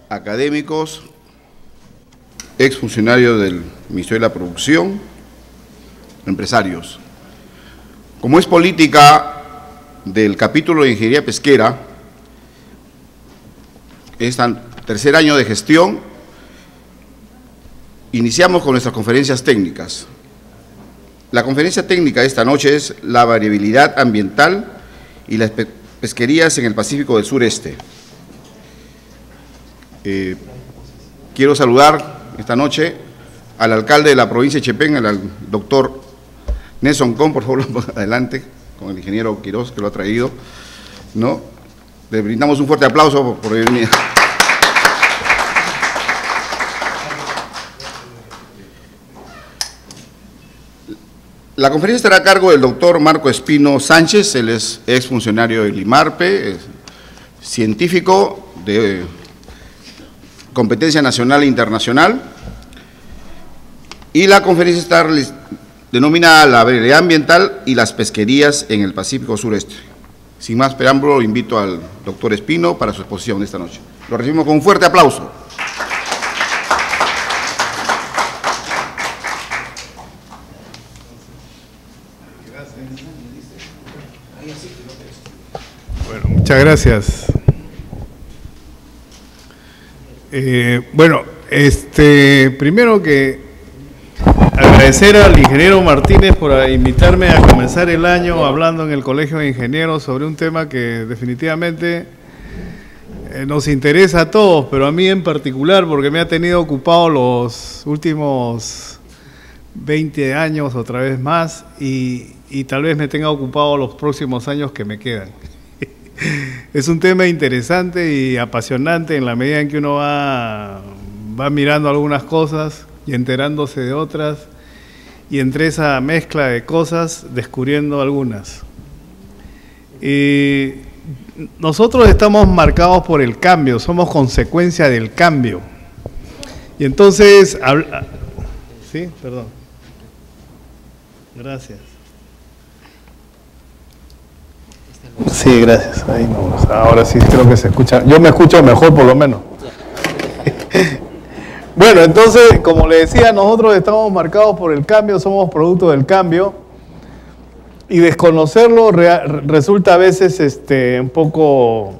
académicos, exfuncionarios del Ministerio de la Producción, empresarios. Como es política del capítulo de Ingeniería Pesquera, este tercer año de gestión, iniciamos con nuestras conferencias técnicas. La conferencia técnica de esta noche es la variabilidad ambiental y las pesquerías en el Pacífico del Sureste. Quiero saludar esta noche al alcalde de la provincia de Chepén, al doctor Nelson Con, por favor, adelante, con el ingeniero Quiroz, que lo ha traído, ¿no? Le brindamos un fuerte aplauso por venir. La conferencia estará a cargo del doctor Marco Espino Sánchez, él es exfuncionario del IMARPE, científico de competencia nacional e internacional, y la conferencia está denominada La variabilidad ambiental y las pesquerías en el Pacífico Sureste. Sin más preámbulo, invito al doctor Espino para su exposición de esta noche. Lo recibimos con un fuerte aplauso. Bueno, muchas gracias. Primero que agradecer al ingeniero Martínez por invitarme a comenzar el año hablando en el Colegio de Ingenieros sobre un tema que definitivamente nos interesa a todos, pero a mí en particular porque me ha tenido ocupado los últimos 20 años, otra vez más, y tal vez me tenga ocupado los próximos años que me quedan. Es un tema interesante y apasionante en la medida en que uno va mirando algunas cosas y enterándose de otras, y entre esa mezcla de cosas descubriendo algunas. Nosotros estamos marcados por el cambio, somos consecuencia del cambio. Y entonces, sí, perdón. Gracias. Sí, gracias. Ahí no, ahora sí creo que se escucha. Yo me escucho mejor por lo menos. Bueno, entonces, como le decía, nosotros estamos marcados por el cambio, somos producto del cambio, y desconocerlo resulta a veces un poco,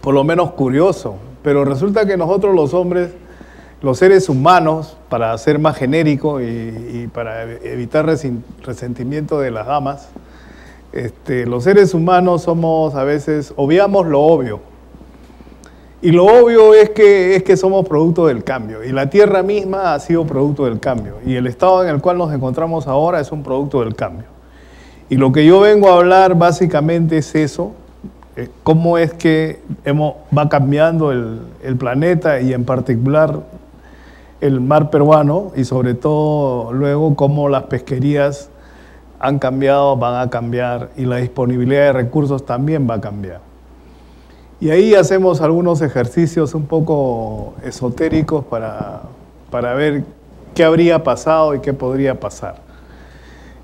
por lo menos curioso, pero resulta que nosotros los hombres, los seres humanos, para ser más genérico y para evitar resentimiento de las damas, los seres humanos somos a veces, obviamos lo obvio. Y lo obvio es que somos producto del cambio. Y la Tierra misma ha sido producto del cambio. Y el estado en el cual nos encontramos ahora es un producto del cambio. Y lo que yo vengo a hablar básicamente es eso, cómo es que va cambiando el planeta y en particular el mar peruano, y sobre todo luego cómo las pesquerías han cambiado, van a cambiar, y la disponibilidad de recursos también va a cambiar. Y ahí hacemos algunos ejercicios un poco esotéricos para ver qué habría pasado y qué podría pasar.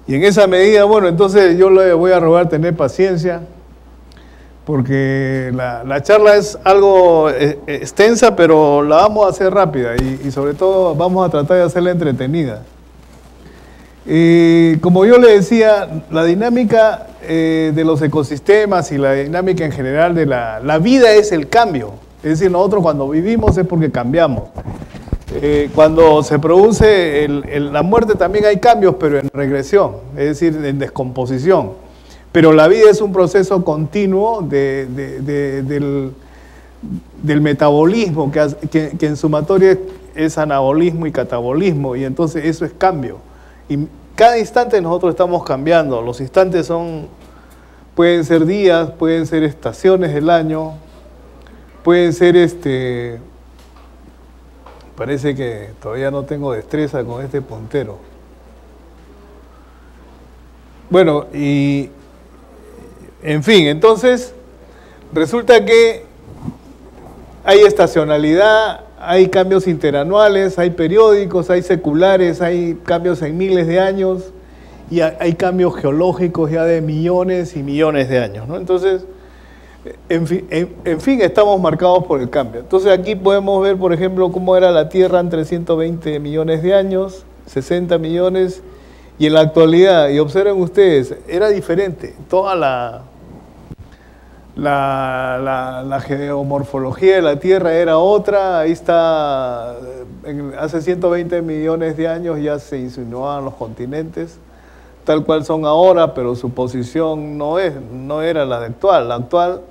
Y en esa medida, bueno, entonces yo le voy a rogar tener paciencia, porque la charla es algo extensa, pero la vamos a hacer rápida y sobre todo vamos a tratar de hacerla entretenida. Como yo le decía, la dinámica de los ecosistemas y la dinámica en general de la vida es el cambio. Es decir, nosotros cuando vivimos es porque cambiamos. Cuando se produce la muerte también hay cambios, pero en regresión, es decir, en descomposición. Pero la vida es un proceso continuo del metabolismo, que en sumatoria es anabolismo y catabolismo, y entonces eso es cambio. Y cada instante nosotros estamos cambiando. Los instantes pueden ser días, pueden ser estaciones del año, pueden ser parece que todavía no tengo destreza con este puntero. Bueno, y en fin, entonces resulta que hay estacionalidad, hay cambios interanuales, hay periódicos, hay seculares, hay cambios en miles de años, y hay cambios geológicos ya de millones y millones de años, ¿no? Entonces, En fin, estamos marcados por el cambio. Entonces aquí podemos ver, por ejemplo, cómo era la Tierra entre 120 millones de años, 60 millones, y en la actualidad, y observen ustedes, era diferente. Toda la geomorfología de la Tierra era otra. Ahí está, hace 120 millones de años ya se insinuaban los continentes, tal cual son ahora, pero su posición no era la de actual. La actual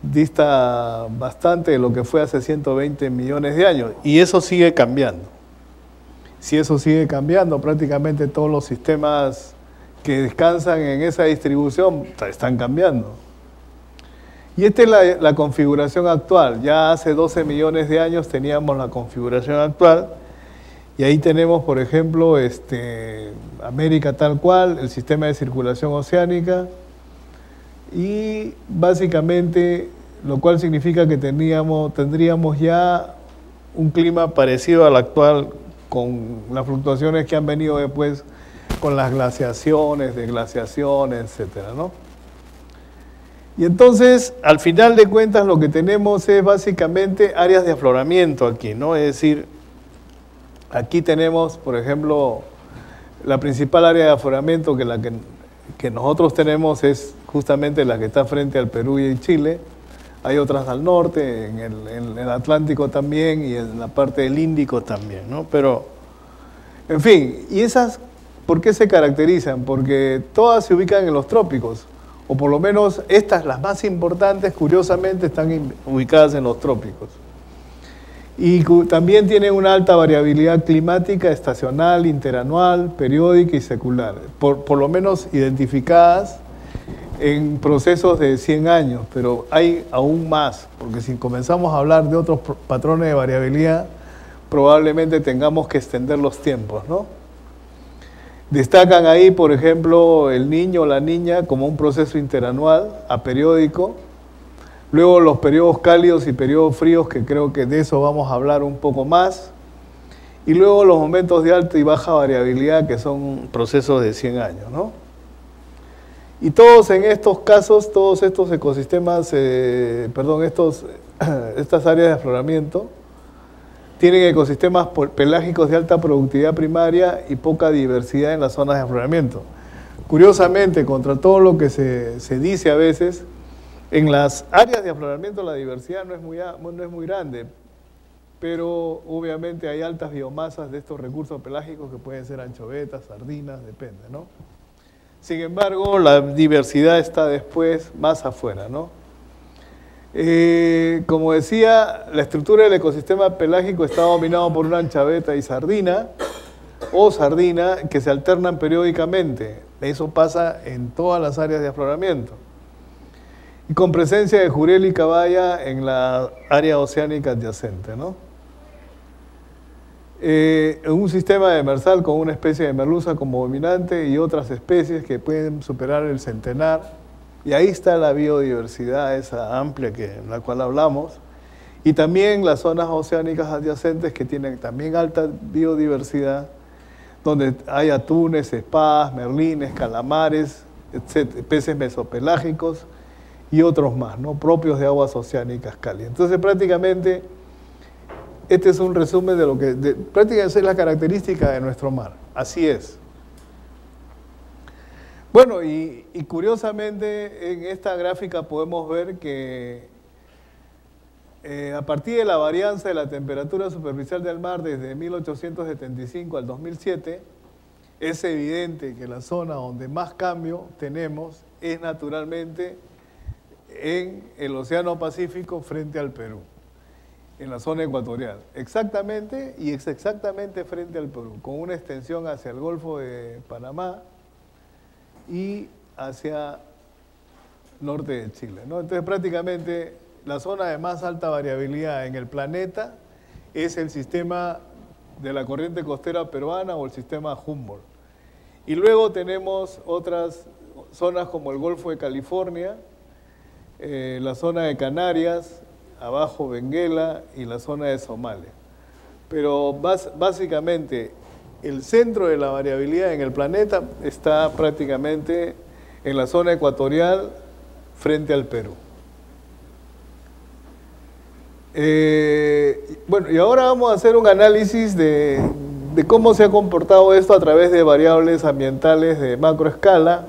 dista bastante de lo que fue hace 120 millones de años, y eso sigue cambiando. Si eso sigue cambiando, prácticamente todos los sistemas que descansan en esa distribución están cambiando. Y esta es la configuración actual. Ya hace 12 millones de años teníamos la configuración actual, y ahí tenemos, por ejemplo, América tal cual, el sistema de circulación oceánica, y básicamente, lo cual significa que tendríamos ya un clima parecido al actual, con las fluctuaciones que han venido después con las glaciaciones, desglaciaciones, etcétera, ¿no? Y entonces, al final de cuentas, lo que tenemos es básicamente áreas de afloramiento aquí, ¿no? Es decir, aquí tenemos, por ejemplo, la principal área de afloramiento que nosotros tenemos es justamente la que está frente al Perú y Chile. Hay otras al norte, en el Atlántico también, y en la parte del Índico también, ¿no? Pero, en fin, ¿y esas por qué se caracterizan? Porque todas se ubican en los trópicos, o por lo menos estas, las más importantes, curiosamente, están ubicadas en los trópicos. Y también tienen una alta variabilidad climática estacional, interanual, periódica y secular, por lo menos identificadas en procesos de 100 años, pero hay aún más, porque si comenzamos a hablar de otros patrones de variabilidad, probablemente tengamos que extender los tiempos, ¿no? Destacan ahí, por ejemplo, el niño o la niña como un proceso interanual, aperiódico. Luego los periodos cálidos y periodos fríos, que creo que de eso vamos a hablar un poco más. Y luego los momentos de alta y baja variabilidad, que son procesos de 100 años, ¿no? Y todos en estos casos, todos estos ecosistemas, estas áreas de afloramiento, tienen ecosistemas pelágicos de alta productividad primaria y poca diversidad en las zonas de afloramiento. Curiosamente, contra todo lo que se dice a veces, en las áreas de afloramiento la diversidad no es muy grande, pero obviamente hay altas biomasas de estos recursos pelágicos que pueden ser anchovetas, sardinas, depende, ¿no? Sin embargo, la diversidad está después más afuera, ¿no? Como decía, la estructura del ecosistema pelágico está dominado por una anchoveta y sardina, o sardina, que se alternan periódicamente. Eso pasa en todas las áreas de afloramiento. Y con presencia de jurel y caballa en la área oceánica adyacente, ¿no? Un sistema demersal con una especie de merluza como dominante y otras especies que pueden superar el centenar. Y ahí está la biodiversidad esa amplia en la cual hablamos. Y también las zonas oceánicas adyacentes que tienen también alta biodiversidad, donde hay atunes, espadas, merlines, calamares, etc., peces mesopelágicos y otros más, ¿no? Propios de aguas oceánicas cálidas. Entonces, prácticamente, este es un resumen de lo que prácticamente es la característica de nuestro mar. Así es. Bueno, y curiosamente en esta gráfica podemos ver que a partir de la varianza de la temperatura superficial del mar desde 1875 al 2007, es evidente que la zona donde más cambio tenemos es naturalmente en el Océano Pacífico frente al Perú, en la zona ecuatorial. Exactamente, y es exactamente frente al Perú, con una extensión hacia el Golfo de Panamá y hacia norte de Chile, ¿no? Entonces prácticamente la zona de más alta variabilidad en el planeta es el sistema de la corriente costera peruana o el sistema Humboldt. Y luego tenemos otras zonas como el Golfo de California, la zona de Canarias, abajo Benguela y la zona de Somalia. Pero básicamente el centro de la variabilidad en el planeta está prácticamente en la zona ecuatorial frente al Perú. Bueno, y ahora vamos a hacer un análisis de cómo se ha comportado esto a través de variables ambientales de macroescala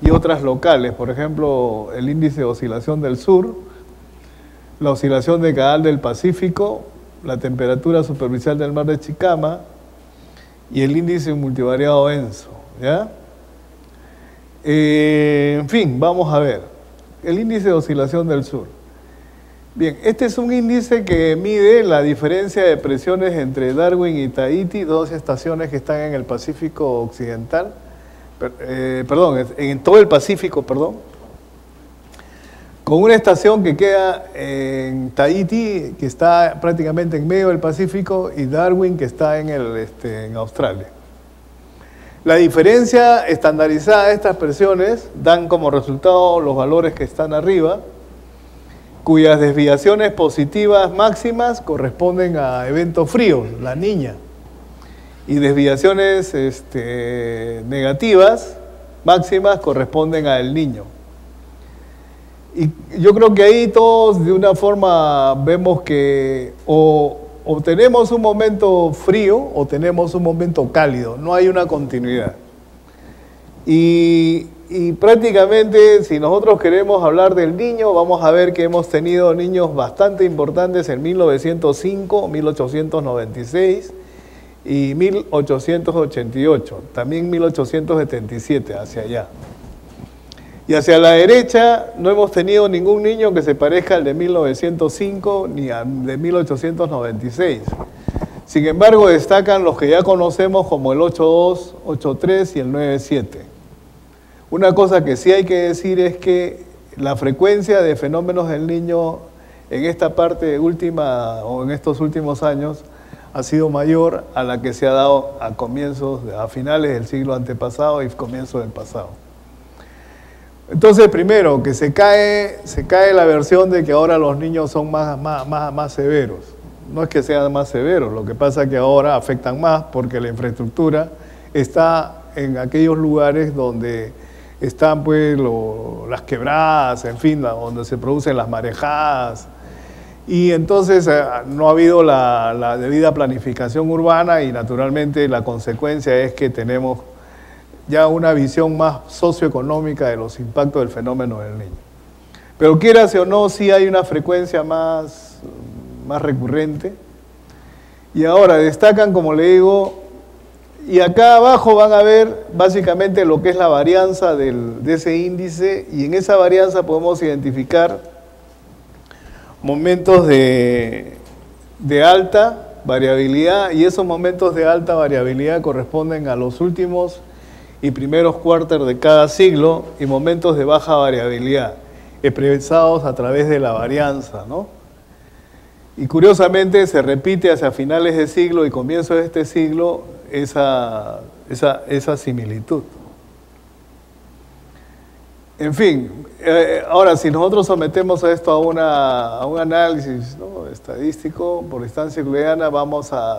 y otras locales. Por ejemplo, el índice de oscilación del sur, la oscilación de Canal del Pacífico, la temperatura superficial del mar de Chicama y el índice multivariado ENSO, ¿ya? En fin, vamos a ver. El índice de oscilación del sur. Bien, este es un índice que mide la diferencia de presiones entre Darwin y Tahiti, dos estaciones que están en el Pacífico Occidental, en todo el Pacífico, con una estación que queda en Tahiti, que está prácticamente en medio del Pacífico, y Darwin, que está en Australia. La diferencia estandarizada de estas presiones dan como resultado los valores que están arriba, cuyas desviaciones positivas máximas corresponden a eventos fríos, la Niña, y desviaciones negativas máximas corresponden a El Niño. Y yo creo que ahí todos de una forma vemos que o tenemos un momento frío o tenemos un momento cálido, no hay una continuidad. Y prácticamente, si nosotros queremos hablar del Niño, vamos a ver que hemos tenido niños bastante importantes en 1905, 1896 y 1888, también 1877, hacia allá. Y hacia la derecha no hemos tenido ningún niño que se parezca al de 1905 ni al de 1896. Sin embargo, destacan los que ya conocemos como el 82, 83 y el 97. Una cosa que sí hay que decir es que la frecuencia de fenómenos del Niño en esta parte última o en estos últimos años ha sido mayor a la que se ha dado a finales del siglo antepasado y comienzos del pasado. Entonces, primero, que se cae la versión de que ahora los niños son más severos. No es que sean más severos, lo que pasa es que ahora afectan más porque la infraestructura está en aquellos lugares donde están pues las quebradas, en fin, donde se producen las marejadas. Y entonces no ha habido la debida planificación urbana y naturalmente la consecuencia es que tenemos ya una visión más socioeconómica de los impactos del fenómeno del Niño. Pero quieras o no, sí hay una frecuencia más recurrente. Y ahora destacan, como le digo, y acá abajo van a ver básicamente lo que es la varianza de ese índice, y en esa varianza podemos identificar momentos de alta variabilidad, y esos momentos de alta variabilidad corresponden a los últimos y primeros cuartos de cada siglo, y momentos de baja variabilidad, expresados a través de la varianza, ¿no? Y curiosamente se repite hacia finales de siglo y comienzo de este siglo esa similitud. En fin, ahora si nosotros sometemos a esto a un análisis, ¿no?, estadístico por instancia euclidiana,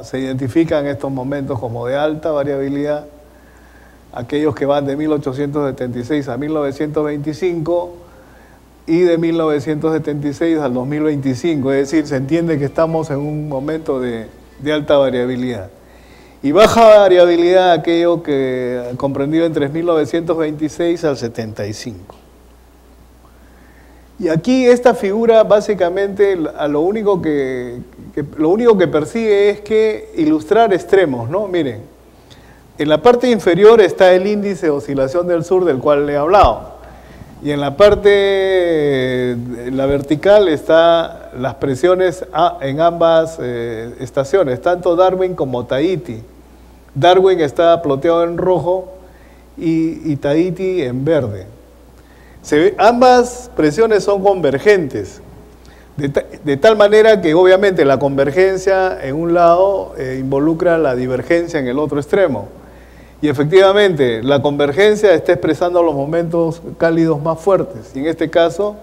se identifican estos momentos como de alta variabilidad, aquellos que van de 1876 a 1925 y de 1976 al 2025, es decir, se entiende que estamos en un momento de alta variabilidad. Y baja variabilidad aquello que comprendido entre 1926 al 75. Y aquí esta figura básicamente lo único que persigue es que ilustrar extremos, ¿no? Miren, en la parte inferior está el índice de oscilación del sur del cual le he hablado. Y en la parte, la vertical, está las presiones en ambas estaciones, tanto Darwin como Tahiti. Darwin está ploteado en rojo y Tahiti en verde. Ambas presiones son convergentes, de tal manera que obviamente la convergencia en un lado involucra la divergencia en el otro extremo. Y efectivamente, la convergencia está expresando los momentos cálidos más fuertes. Y en este caso,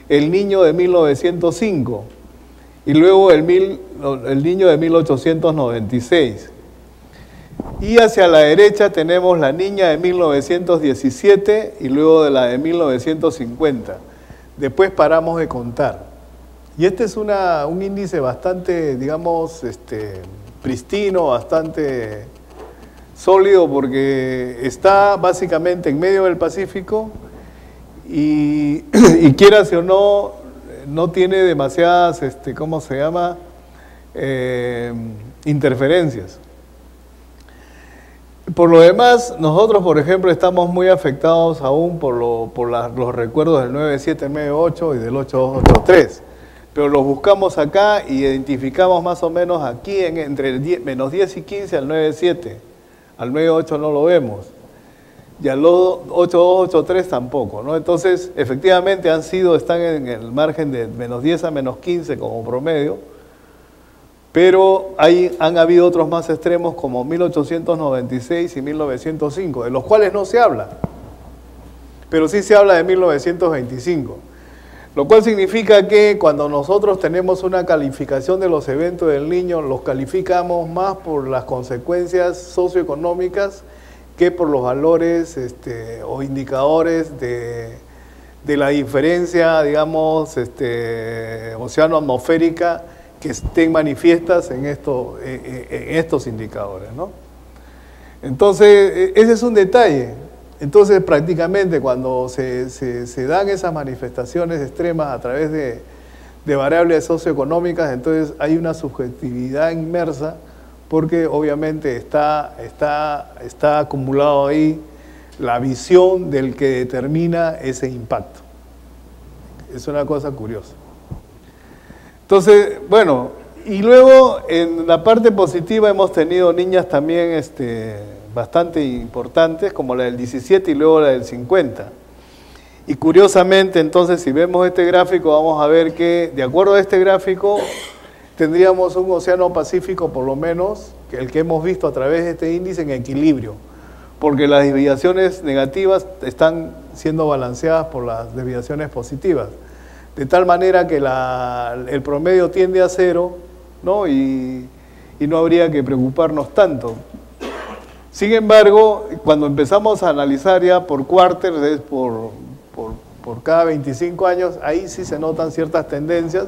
el Niño de 1905 y luego el Niño de 1896. Y hacia la derecha tenemos la Niña de 1917 y luego de la de 1950. Después paramos de contar. Y este es un índice bastante, digamos, pristino, bastante sólido, porque está básicamente en medio del Pacífico y quieras o no, no tiene demasiadas, ¿cómo se llama?, interferencias. Por lo demás, nosotros, por ejemplo, estamos muy afectados aún por los recuerdos del 9798 y del 8283, pero los buscamos acá y identificamos más o menos aquí entre el -10 y 15 al 97. Al 98 no lo vemos, y al 8283 tampoco, ¿no? Entonces, efectivamente están en el margen de -10 a -15 como promedio, pero han habido otros más extremos como 1896 y 1905, de los cuales no se habla, pero sí se habla de 1925, lo cual significa que cuando nosotros tenemos una calificación de los eventos del Niño, los calificamos más por las consecuencias socioeconómicas que por los valores o indicadores de la diferencia, digamos, oceano-atmosférica, que estén manifiestas en estos indicadores, ¿no? Entonces, ese es un detalle. Entonces, prácticamente cuando se dan esas manifestaciones extremas a través de variables socioeconómicas, entonces hay una subjetividad inmersa, porque obviamente está acumulado ahí la visión del que determina ese impacto. Es una cosa curiosa. Entonces, bueno, y luego en la parte positiva hemos tenido niñas también bastante importantes, como la del 17 y luego la del 50. Y curiosamente, entonces, si vemos este gráfico, vamos a ver que, de acuerdo a este gráfico, tendríamos un océano Pacífico, por lo menos, el que hemos visto a través de este índice, en equilibrio, porque las desviaciones negativas están siendo balanceadas por las desviaciones positivas, de tal manera que el promedio tiende a cero, ¿no? Y no habría que preocuparnos tanto. Sin embargo, cuando empezamos a analizar ya por quarters, es por cada 25 años, ahí sí se notan ciertas tendencias,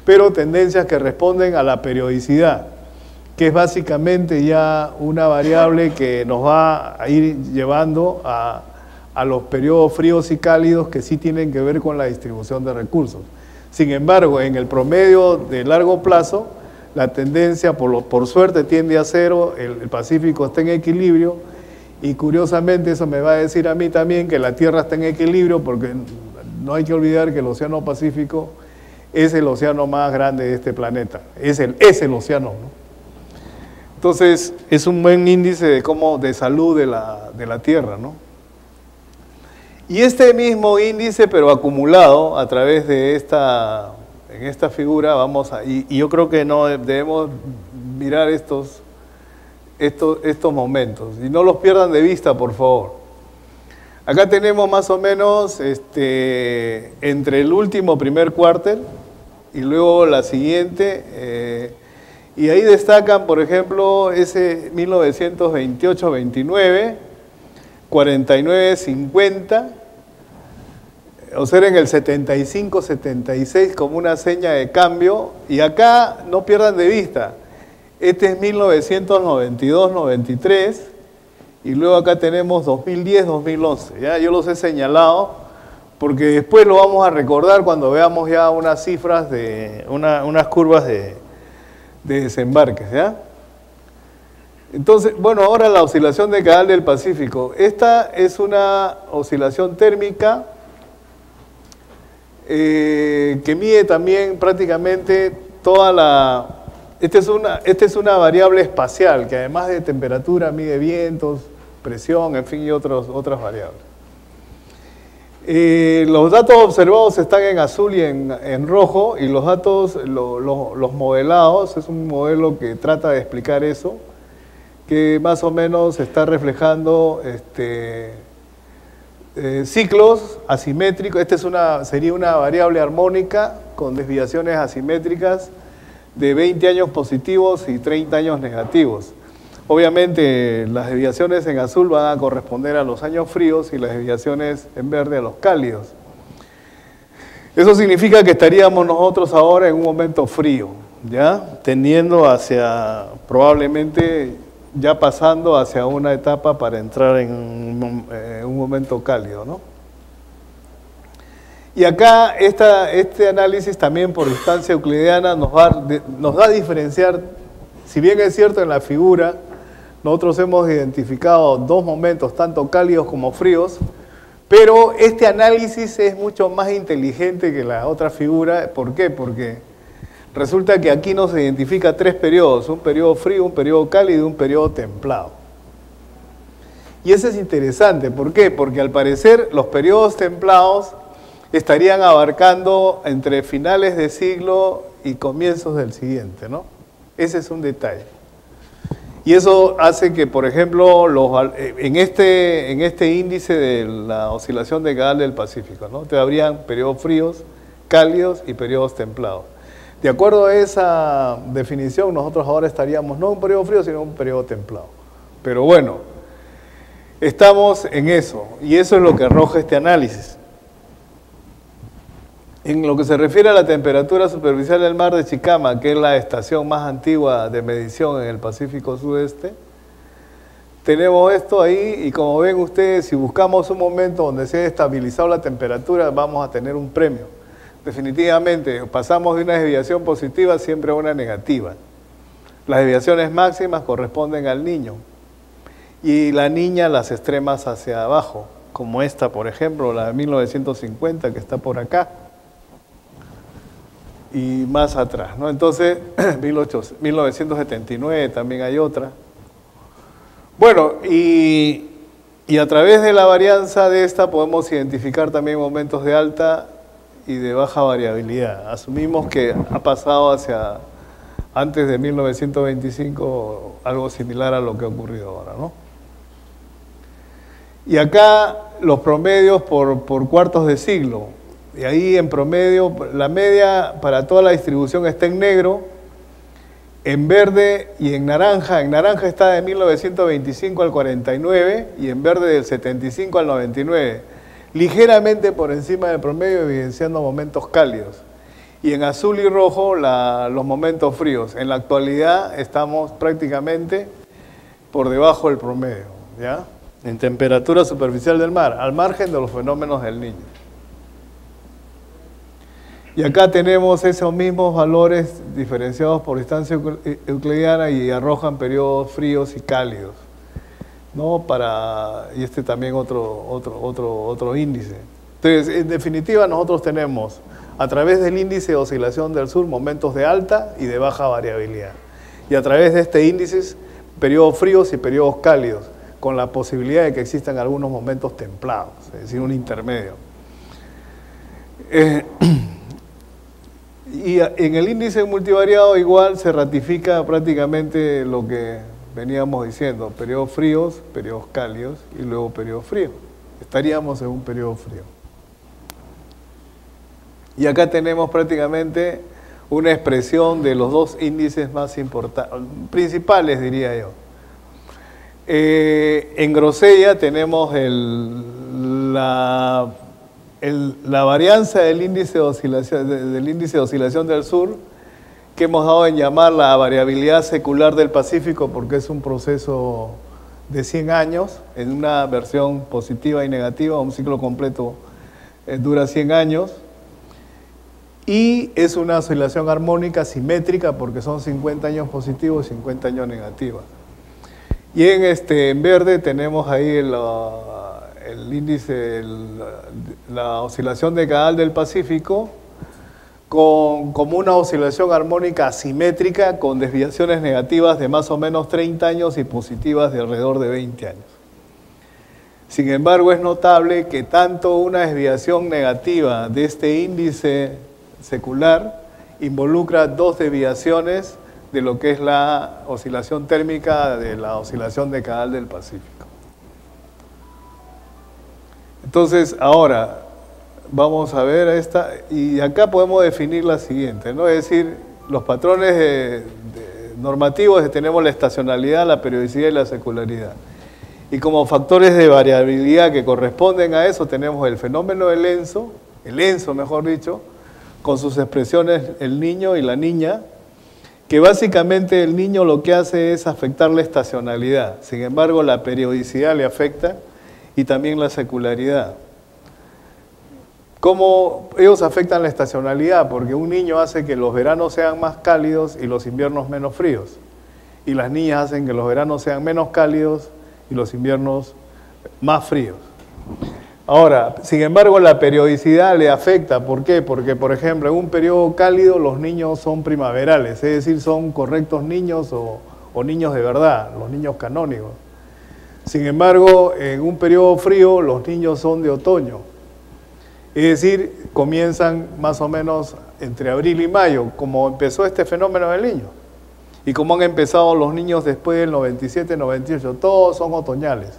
pero tendencias que responden a la periodicidad, que es básicamente ya una variable que nos va a ir llevando a los periodos fríos y cálidos, que sí tienen que ver con la distribución de recursos. Sin embargo, en el promedio de largo plazo, la tendencia por suerte tiende a cero, el Pacífico está en equilibrio, y curiosamente eso me va a decir a mí también que la Tierra está en equilibrio, porque no hay que olvidar que el Océano Pacífico es el océano más grande de este planeta, es el océano, ¿no? Entonces, es un buen índice de salud de la Tierra, ¿no? Y este mismo índice, pero acumulado a través de en esta figura, y yo creo que no debemos mirar estos momentos, y no los pierdan de vista, por favor. Acá tenemos más o menos entre el último primer cuartel y luego la siguiente, y ahí destacan, por ejemplo, ese 1928-29, 49-50, observen el 75-76 como una seña de cambio, y acá no pierdan de vista, este es 1992-93, y luego acá tenemos 2010-2011, ¿ya? Yo los he señalado porque después lo vamos a recordar cuando veamos ya unas cifras unas curvas de desembarques, ¿ya? Entonces, bueno, ahora la oscilación de Canal del Pacífico. Esta es una oscilación térmica que mide también prácticamente toda la... Esta es una variable espacial que además de temperatura mide vientos, presión, en fin, y otras variables. Los datos observados están en azul y en rojo, y los datos, los modelados, es un modelo que trata de explicar eso, que más o menos está reflejando ciclos asimétricos. Sería una variable armónica con desviaciones asimétricas de 20 años positivos y 30 años negativos. Obviamente las desviaciones en azul van a corresponder a los años fríos y las desviaciones en verde a los cálidos. Eso significa que estaríamos nosotros ahora en un momento frío, ¿ya? Tendiendo hacia, probablemente ya pasando hacia una etapa para entrar en un momento cálido, ¿no? Y acá este análisis también por distancia euclidiana nos va a diferenciar, si bien es cierto en la figura, nosotros hemos identificado dos momentos, tanto cálidos como fríos, pero este análisis es mucho más inteligente que la otra figura. ¿Por qué? Porque resulta que aquí nos identifica tres periodos, un periodo frío, un periodo cálido y un periodo templado. Y eso es interesante, ¿por qué? Porque al parecer los periodos templados estarían abarcando entre finales de siglo y comienzos del siguiente, ¿no? Ese es un detalle. Y eso hace que, por ejemplo, en este índice de la oscilación de Caal del Pacífico, ¿no? Te habrían periodos fríos, cálidos y periodos templados. De acuerdo a esa definición, nosotros ahora estaríamos no en un periodo frío, sino en un periodo templado. Pero bueno, estamos en eso, y eso es lo que arroja este análisis. En lo que se refiere a la temperatura superficial del mar de Chicama, que es la estación más antigua de medición en el Pacífico Sudeste, tenemos esto ahí y como ven ustedes, si buscamos un momento donde se ha estabilizado la temperatura, vamos a tener un premio. Definitivamente, pasamos de una desviación positiva siempre a una negativa. Las desviaciones máximas corresponden al Niño y la Niña las extremas hacia abajo, como esta, por ejemplo, la de 1950 que está por acá. Y más atrás, ¿no? Entonces, 1979 también hay otra. Bueno, y a través de la varianza de esta podemos identificar también momentos de alta y de baja variabilidad. Asumimos que ha pasado hacia antes de 1925 algo similar a lo que ha ocurrido ahora, ¿no? Y acá los promedios por cuartos de siglo. Y ahí en promedio, la media para toda la distribución está en negro, en verde y en naranja. En naranja está de 1925 al 49 y en verde del 75 al 99. Ligeramente por encima del promedio, evidenciando momentos cálidos. Y en azul y rojo los momentos fríos. En la actualidad estamos prácticamente por debajo del promedio, ¿ya? En temperatura superficial del mar, al margen de los fenómenos del Niño. Y acá tenemos esos mismos valores diferenciados por distancia euclidiana y arrojan periodos fríos y cálidos, ¿no? Y este también otro índice. Entonces, en definitiva, nosotros tenemos, a través del índice de oscilación del sur, momentos de alta y de baja variabilidad. Y a través de este índice, periodos fríos y periodos cálidos, con la posibilidad de que existan algunos momentos templados, es decir, un intermedio. Y en el índice multivariado igual se ratifica prácticamente lo que veníamos diciendo, periodos fríos, periodos cálidos y luego periodos fríos. Estaríamos en un periodo frío. Y acá tenemos prácticamente una expresión de los dos índices más importantes, principales diría yo. En Grosella tenemos la varianza del índice de oscilación del sur, que hemos dado en llamar la variabilidad secular del Pacífico, porque es un proceso de 100 años, en una versión positiva y negativa, un ciclo completo dura 100 años, y es una oscilación armónica simétrica, porque son 50 años positivos y 50 años negativos. Y en verde tenemos ahí el índice, la oscilación de Caal del Pacífico, como una oscilación armónica asimétrica con desviaciones negativas de más o menos 30 años y positivas de alrededor de 20 años. Sin embargo, es notable que tanto una desviación negativa de este índice secular involucra dos desviaciones de lo que es la oscilación térmica de la oscilación de Caal del Pacífico. Entonces, ahora vamos a ver esta, y acá podemos definir la siguiente, ¿no? Es decir, los patrones normativos tenemos la estacionalidad, la periodicidad y la secularidad. Y como factores de variabilidad que corresponden a eso tenemos el fenómeno de Lenzo, el lenzo mejor dicho, con sus expresiones el niño y la niña, que básicamente el niño lo que hace es afectar la estacionalidad. Sin embargo, la periodicidad le afecta y también la secularidad. ¿Cómo ellos afectan la estacionalidad? Porque un niño hace que los veranos sean más cálidos y los inviernos menos fríos. Y las niñas hacen que los veranos sean menos cálidos y los inviernos más fríos. Ahora, sin embargo, la periodicidad le afecta. ¿Por qué? Porque, por ejemplo, en un periodo cálido los niños son primaverales, es decir, son correctos niños o niños de verdad, los niños canónicos. Sin embargo, en un periodo frío los niños son de otoño. Es decir, comienzan más o menos entre abril y mayo, como empezó este fenómeno del niño. Y como han empezado los niños después del 97, 98, todos son otoñales.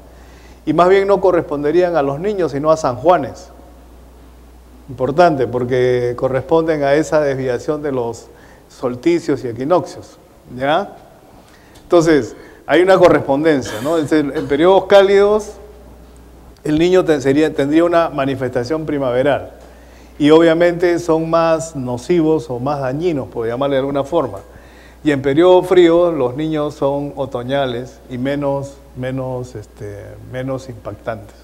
Y más bien no corresponderían a los niños, sino a San Juanes. Importante, porque corresponden a esa desviación de los solsticios y equinoccios. ¿Ya? Entonces, hay una correspondencia, ¿no? En periodos cálidos, el niño tendría una manifestación primaveral. Y obviamente son más nocivos o más dañinos, por llamarle de alguna forma. Y en periodo frío, los niños son otoñales y menos impactantes.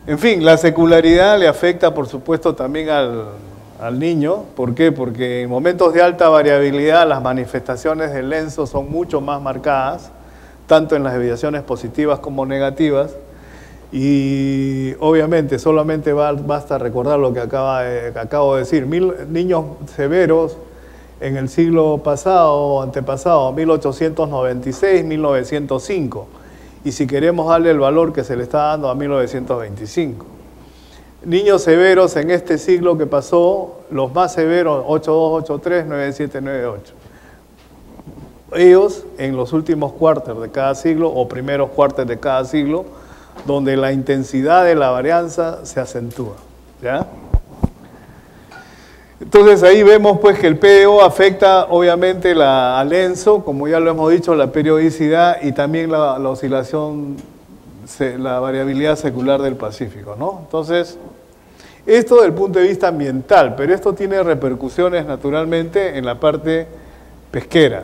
En fin, la secularidad le afecta, por supuesto, también al niño. ¿Por qué? Porque en momentos de alta variabilidad las manifestaciones del lenzo son mucho más marcadas, tanto en las desviaciones positivas como negativas. Y obviamente solamente basta recordar lo que acabo de decir. Niños severos en el siglo pasado o antepasado, 1896, 1905. Y si queremos darle el valor que se le está dando a 1925. Niños severos en este siglo que pasó, los más severos, 8283, 9798. Ellos en los últimos cuartos de cada siglo o primeros cuartos de cada siglo, donde la intensidad de la varianza se acentúa. ¿Ya? Entonces ahí vemos pues que el PDO afecta obviamente al lenzo, como ya lo hemos dicho, la periodicidad y también la oscilación, la variabilidad secular del Pacífico, ¿no? Entonces, esto desde el punto de vista ambiental, pero esto tiene repercusiones naturalmente en la parte pesquera.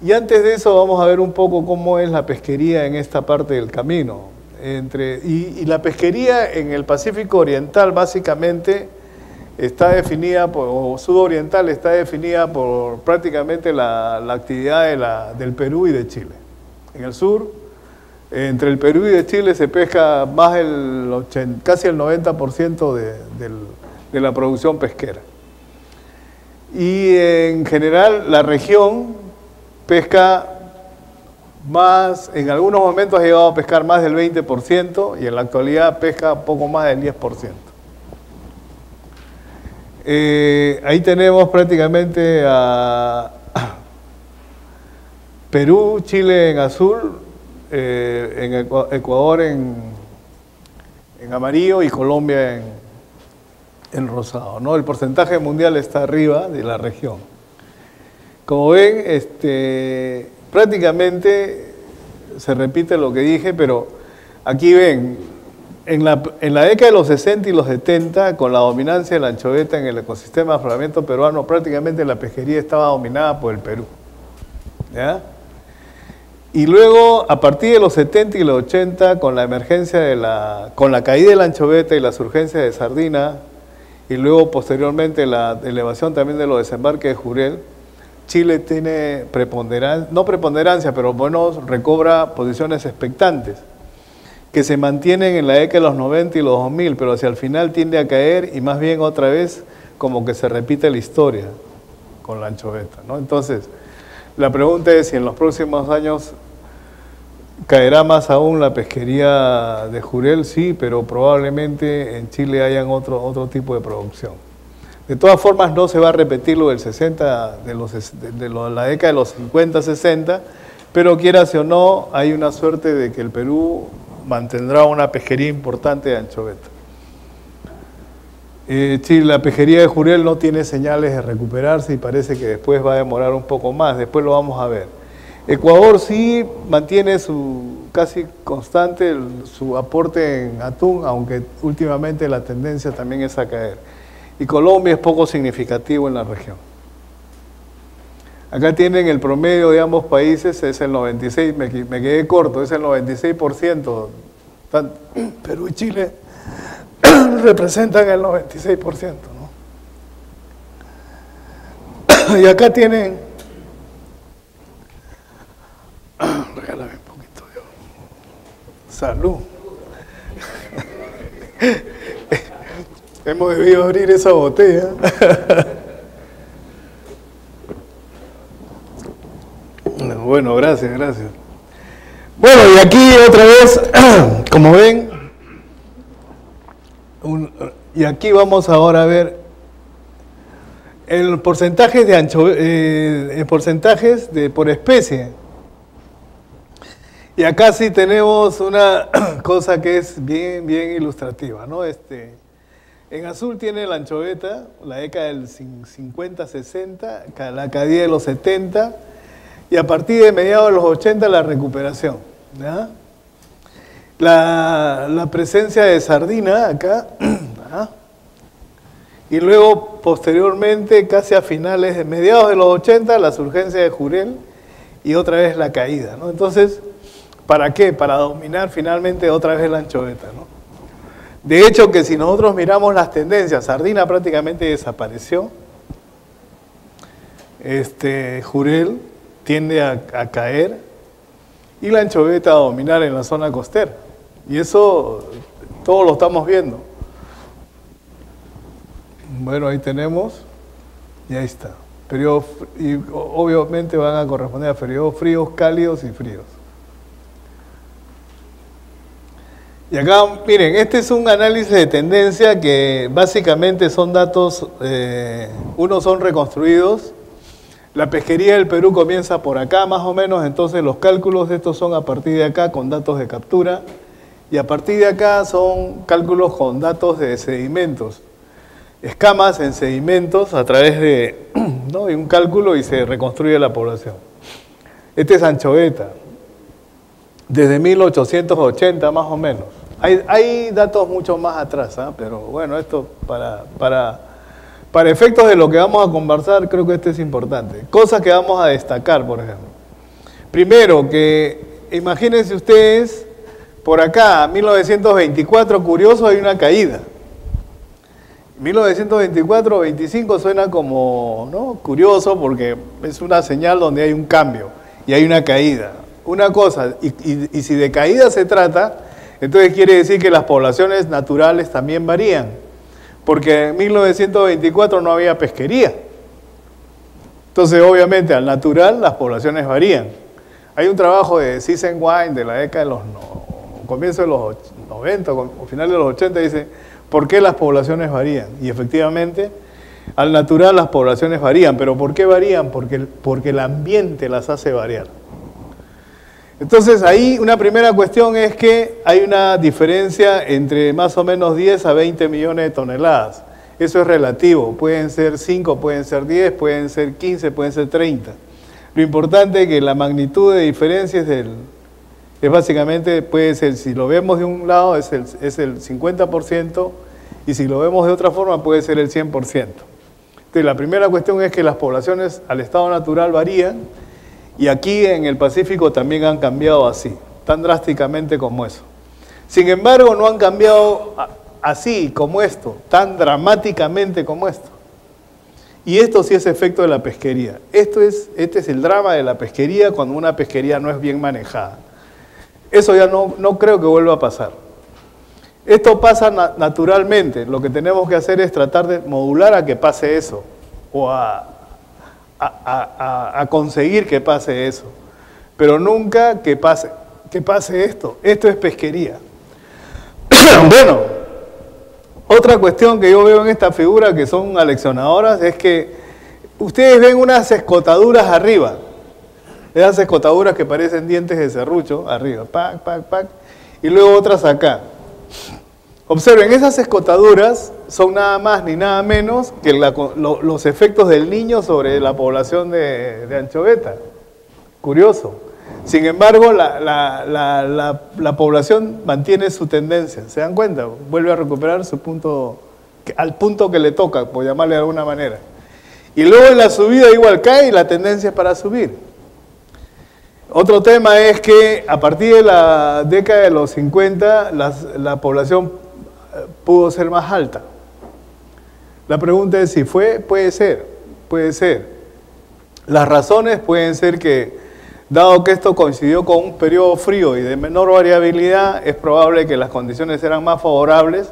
Y antes de eso vamos a ver un poco cómo es la pesquería en esta parte del camino. Y la pesquería en el Pacífico Oriental básicamente está definida, o sudoriental está definida por prácticamente la actividad del Perú y de Chile. En el sur, entre el Perú y de Chile se pesca más casi el 90% de la producción pesquera. Y en general la región pesca más, en algunos momentos ha llegado a pescar más del 20% y en la actualidad pesca poco más del 10%. Ahí tenemos prácticamente a Perú, Chile en azul, en Ecuador en amarillo y Colombia en rosado, ¿no? El porcentaje mundial está arriba de la región. Como ven, prácticamente se repite lo que dije, pero aquí ven, en la década de los 60 y los 70, con la dominancia de la anchoveta en el ecosistema de afloramiento peruano, prácticamente la pesquería estaba dominada por el Perú. ¿Ya? Y luego, a partir de los 70 y los 80, con la emergencia con la caída de la anchoveta y la surgencia de sardina, y luego posteriormente la elevación también de los desembarques de Jurel, Chile tiene no preponderancia, pero bueno, recobra posiciones expectantes, que se mantienen en la década de los 90 y los 2000, pero hacia el final tiende a caer y más bien otra vez como que se repite la historia con la anchoveta, ¿no? Entonces, la pregunta es si en los próximos años caerá más aún la pesquería de Jurel, sí, pero probablemente en Chile hayan otro tipo de producción. De todas formas, no se va a repetir lo del 60, la década de los 50, 60, pero quieras o no, hay una suerte de que el Perú mantendrá una pesquería importante de anchoveta. Chile, la pesquería de Jurel no tiene señales de recuperarse y parece que después va a demorar un poco más, después lo vamos a ver. Ecuador sí mantiene su casi constante su aporte en atún, aunque últimamente la tendencia también es a caer. Y Colombia es poco significativo en la región. Acá tienen el promedio de ambos países, es el 96%, me quedé corto, es el 96%. Perú y Chile representan el 96%, ¿no? Y acá tienen... Regálame un poquito de agua. Salud. Hemos debido abrir esa botella. Bueno, gracias. Bueno, y aquí otra vez, como ven, y aquí vamos ahora a ver el porcentaje de porcentajes por especie. Y acá sí tenemos una cosa que es bien ilustrativa, ¿no? En azul tiene la anchoveta, la década del 50-60, la caída de los 70, y a partir de mediados de los 80 la recuperación, ¿ya? La presencia de sardina acá, ¿ya? Y luego posteriormente, casi a finales de mediados de los 80, la surgencia de jurel y otra vez la caída, ¿no? Entonces, ¿para qué? Para dominar finalmente otra vez la anchoveta, ¿no? De hecho, que si nosotros miramos las tendencias, sardina prácticamente desapareció, jurel tiende a caer y la anchoveta a dominar en la zona costera. Y eso todos lo estamos viendo. Bueno, ahí tenemos, y ahí está. Y obviamente van a corresponder a periodos fríos, cálidos y fríos. Y acá, miren, este es un análisis de tendencia que básicamente son datos, unos son reconstruidos. La pesquería del Perú comienza por acá más o menos, entonces los cálculos de estos son a partir de acá con datos de captura y a partir de acá son cálculos con datos de sedimentos, escamas en sedimentos a través de, ¿no?, de un cálculo y se reconstruye la población. Este es anchoveta, desde 1880 más o menos. Hay datos mucho más atrás, ¿eh? Pero bueno, esto para efectos de lo que vamos a conversar, creo que este es importante. Cosas que vamos a destacar, por ejemplo. Primero, que imagínense ustedes, por acá, 1924, curioso, hay una caída. 1924-25 suena como, ¿no?, curioso porque es una señal donde hay un cambio y hay una caída. Una cosa, y si de caída se trata, entonces quiere decir que las poblaciones naturales también varían, porque en 1924 no había pesquería. Entonces, obviamente, al natural las poblaciones varían. Hay un trabajo de Sissenwein de la década de los comienzos de los 90, o finales de los 80, dice, ¿por qué las poblaciones varían? Y efectivamente, al natural las poblaciones varían. ¿Pero por qué varían? Porque el ambiente las hace variar. Entonces, ahí una primera cuestión es que hay una diferencia entre más o menos 10 a 20 millones de toneladas. Eso es relativo. Pueden ser 5, pueden ser 10, pueden ser 15, pueden ser 30. Lo importante es que la magnitud de diferencia es básicamente, puede ser, si lo vemos de un lado, es el 50%, y si lo vemos de otra forma, puede ser el 100%. Entonces, la primera cuestión es que las poblaciones al estado natural varían, y aquí en el Pacífico también han cambiado así, tan drásticamente como eso. Sin embargo, no han cambiado así como esto, tan dramáticamente como esto. Y esto sí es efecto de la pesquería. Este es el drama de la pesquería cuando una pesquería no es bien manejada. Eso ya no creo que vuelva a pasar. Esto pasa naturalmente. Lo que tenemos que hacer es tratar de modular a que pase eso, o a conseguir que pase eso, pero nunca que pase esto. Esto es pesquería. Bueno, otra cuestión que yo veo en esta figura que son aleccionadoras es que ustedes ven unas escotaduras arriba, esas escotaduras que parecen dientes de serrucho arriba, pac, y luego otras acá. Observen, esas escotaduras son nada más ni nada menos que los efectos del Niño sobre la población de anchoveta. Curioso. Sin embargo, la población mantiene su tendencia. ¿Se dan cuenta? Vuelve a recuperar su punto, al punto que le toca, por llamarle de alguna manera. Y luego en la subida igual cae y la tendencia es para subir. Otro tema es que a partir de la década de los 50 la población pudo ser más alta. La pregunta es si fue, puede ser. Las razones pueden ser que, dado que esto coincidió con un periodo frío y de menor variabilidad, es probable que las condiciones eran más favorables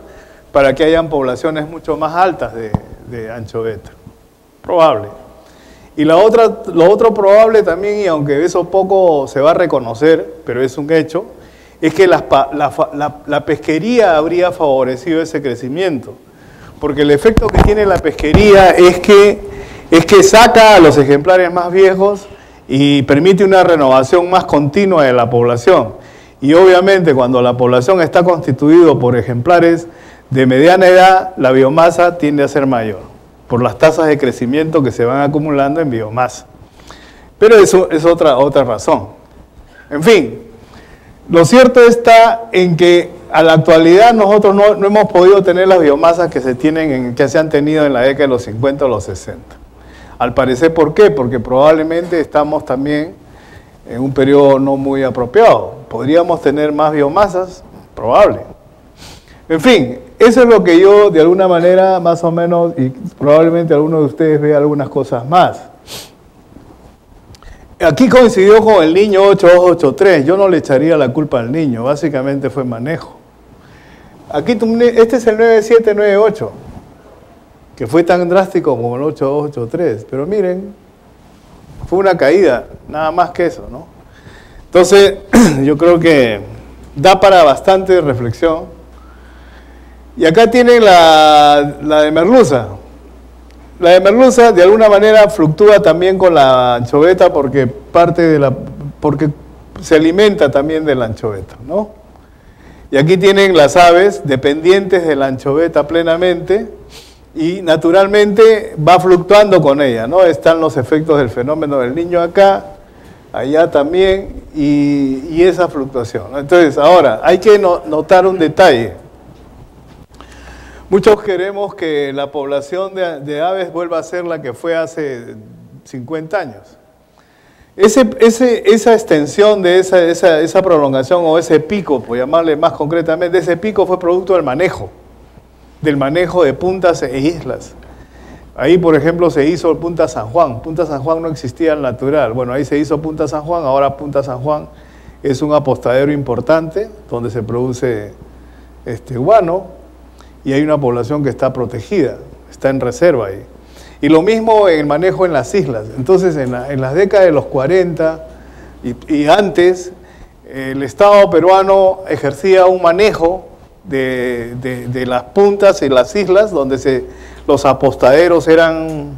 para que hayan poblaciones mucho más altas de anchoveta. Probable. Y lo otro probable también, y aunque eso poco se va a reconocer, pero es un hecho, es que la pesquería habría favorecido ese crecimiento. Porque el efecto que tiene la pesquería es que saca a los ejemplares más viejos y permite una renovación más continua de la población. Y obviamente cuando la población está constituida por ejemplares de mediana edad, la biomasa tiende a ser mayor, por las tasas de crecimiento que se van acumulando en biomasa. Pero eso es otra razón. En fin, lo cierto está en que a la actualidad nosotros no hemos podido tener las biomasas que se han tenido en la década de los 50 o los 60. Al parecer, ¿por qué? Porque probablemente estamos también en un periodo no muy apropiado. ¿Podríamos tener más biomasas? Probable. En fin, eso es lo que yo, de alguna manera, más o menos, y probablemente alguno de ustedes vea algunas cosas más. Aquí coincidió con el niño 8283. Yo no le echaría la culpa al niño, básicamente fue manejo. Aquí, este es el 9798, que fue tan drástico como el 8283. Pero miren, fue una caída, nada más que eso, ¿no? Entonces, yo creo que da para bastante reflexión. Y acá tienen la de merluza. La de merluza de alguna manera fluctúa también con la anchoveta porque se alimenta también de la anchoveta, ¿no? Y aquí tienen las aves dependientes de la anchoveta plenamente y naturalmente va fluctuando con ella, ¿no? Están los efectos del fenómeno del niño acá, allá también, y esa fluctuación, ¿no? Entonces, ahora, hay que notar un detalle. Muchos queremos que la población de aves vuelva a ser la que fue hace 50 años. Esa extensión de esa prolongación o ese pico, por llamarle más concretamente, ese pico fue producto del manejo de puntas e islas. Ahí, por ejemplo, se hizo Punta San Juan. Punta San Juan no existía al natural. Bueno, ahí se hizo Punta San Juan. Ahora Punta San Juan es un apostadero importante donde se produce guano. Y hay una población que está protegida, está en reserva ahí. Y lo mismo en el manejo en las islas. Entonces, en las décadas de los 40 y antes, el Estado peruano ejercía un manejo de las puntas y las islas, donde los apostaderos eran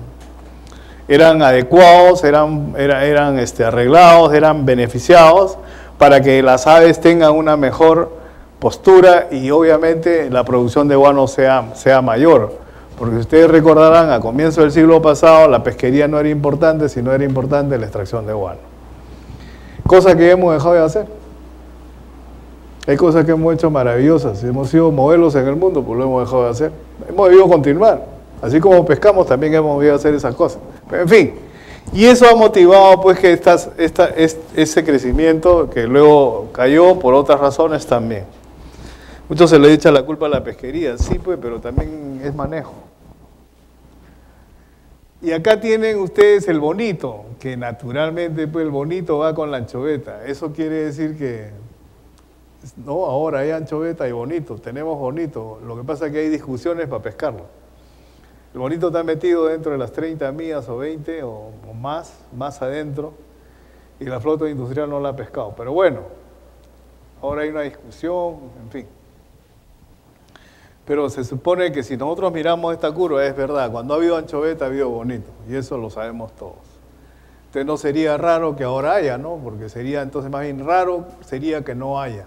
adecuados, eran arreglados, eran beneficiados, para que las aves tengan una mejor postura y obviamente la producción de guano sea mayor. Porque ustedes recordarán, a comienzo del siglo pasado la pesquería no era importante, sino era importante la extracción de guano. Cosa que hemos dejado de hacer. Hay cosas que hemos hecho maravillosas, hemos sido modelos en el mundo, pues lo hemos dejado de hacer. Hemos debido continuar. Así como pescamos, también hemos debido hacer esas cosas. Pero, en fin, y eso ha motivado pues que ese crecimiento que luego cayó por otras razones también. Muchos se le echa la culpa a la pesquería, sí pues, pero también es manejo. Y acá tienen ustedes el bonito, que naturalmente pues el bonito va con la anchoveta. Eso quiere decir que, no, ahora hay anchoveta y bonito, tenemos bonito. Lo que pasa es que hay discusiones para pescarlo. El bonito está metido dentro de las 30 millas o 20 o más adentro, y la flota industrial no la ha pescado. Pero bueno, ahora hay una discusión, en fin. Pero se supone que si nosotros miramos esta curva, es verdad, cuando ha habido anchoveta ha habido bonito, y eso lo sabemos todos. Entonces no sería raro que ahora haya, ¿no? Porque sería, entonces más bien raro sería que no haya.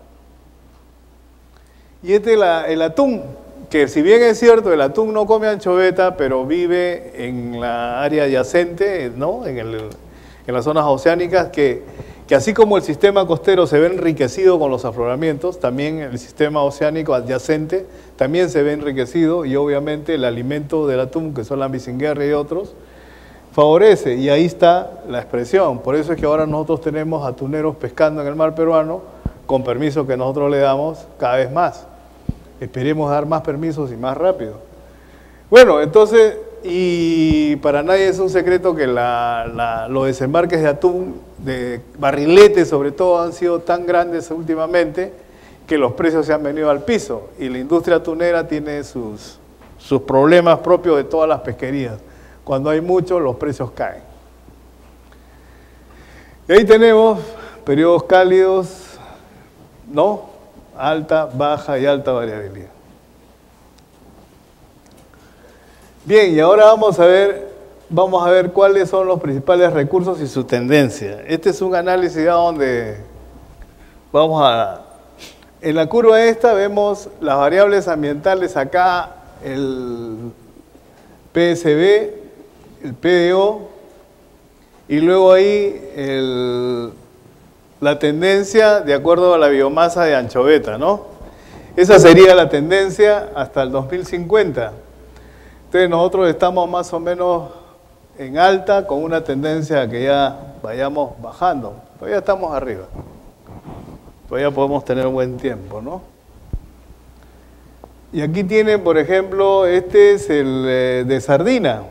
Y el atún, que si bien es cierto, el atún no come anchoveta, pero vive en la área adyacente, ¿no? En en las zonas oceánicas, que así como el sistema costero se ve enriquecido con los afloramientos, también el sistema oceánico adyacente también se ve enriquecido, y obviamente el alimento del atún, que son la micinguerria y otros, favorece, y ahí está la expresión. Por eso es que ahora nosotros tenemos atuneros pescando en el mar peruano, con permiso que nosotros le damos cada vez más. Esperemos dar más permisos y más rápido. Bueno, entonces, y para nadie es un secreto que los desembarques de atún, de barriletes sobre todo, han sido tan grandes últimamente que los precios se han venido al piso, y la industria atunera tiene sus problemas propios de todas las pesquerías. Cuando hay mucho, los precios caen. Y ahí tenemos periodos cálidos, ¿no? Alta, baja y alta variabilidad. Bien, y ahora vamos a ver cuáles son los principales recursos y su tendencia. Este es un análisis donde en la curva esta vemos las variables ambientales acá, el PSB, el PDO, y luego ahí la tendencia de acuerdo a la biomasa de anchoveta, ¿no? Esa sería la tendencia hasta el 2050. Entonces nosotros estamos más o menos en alta, con una tendencia a que ya vayamos bajando. Todavía estamos arriba. Todavía podemos tener buen tiempo, ¿no? Y aquí tienen, por ejemplo, este es el de sardina.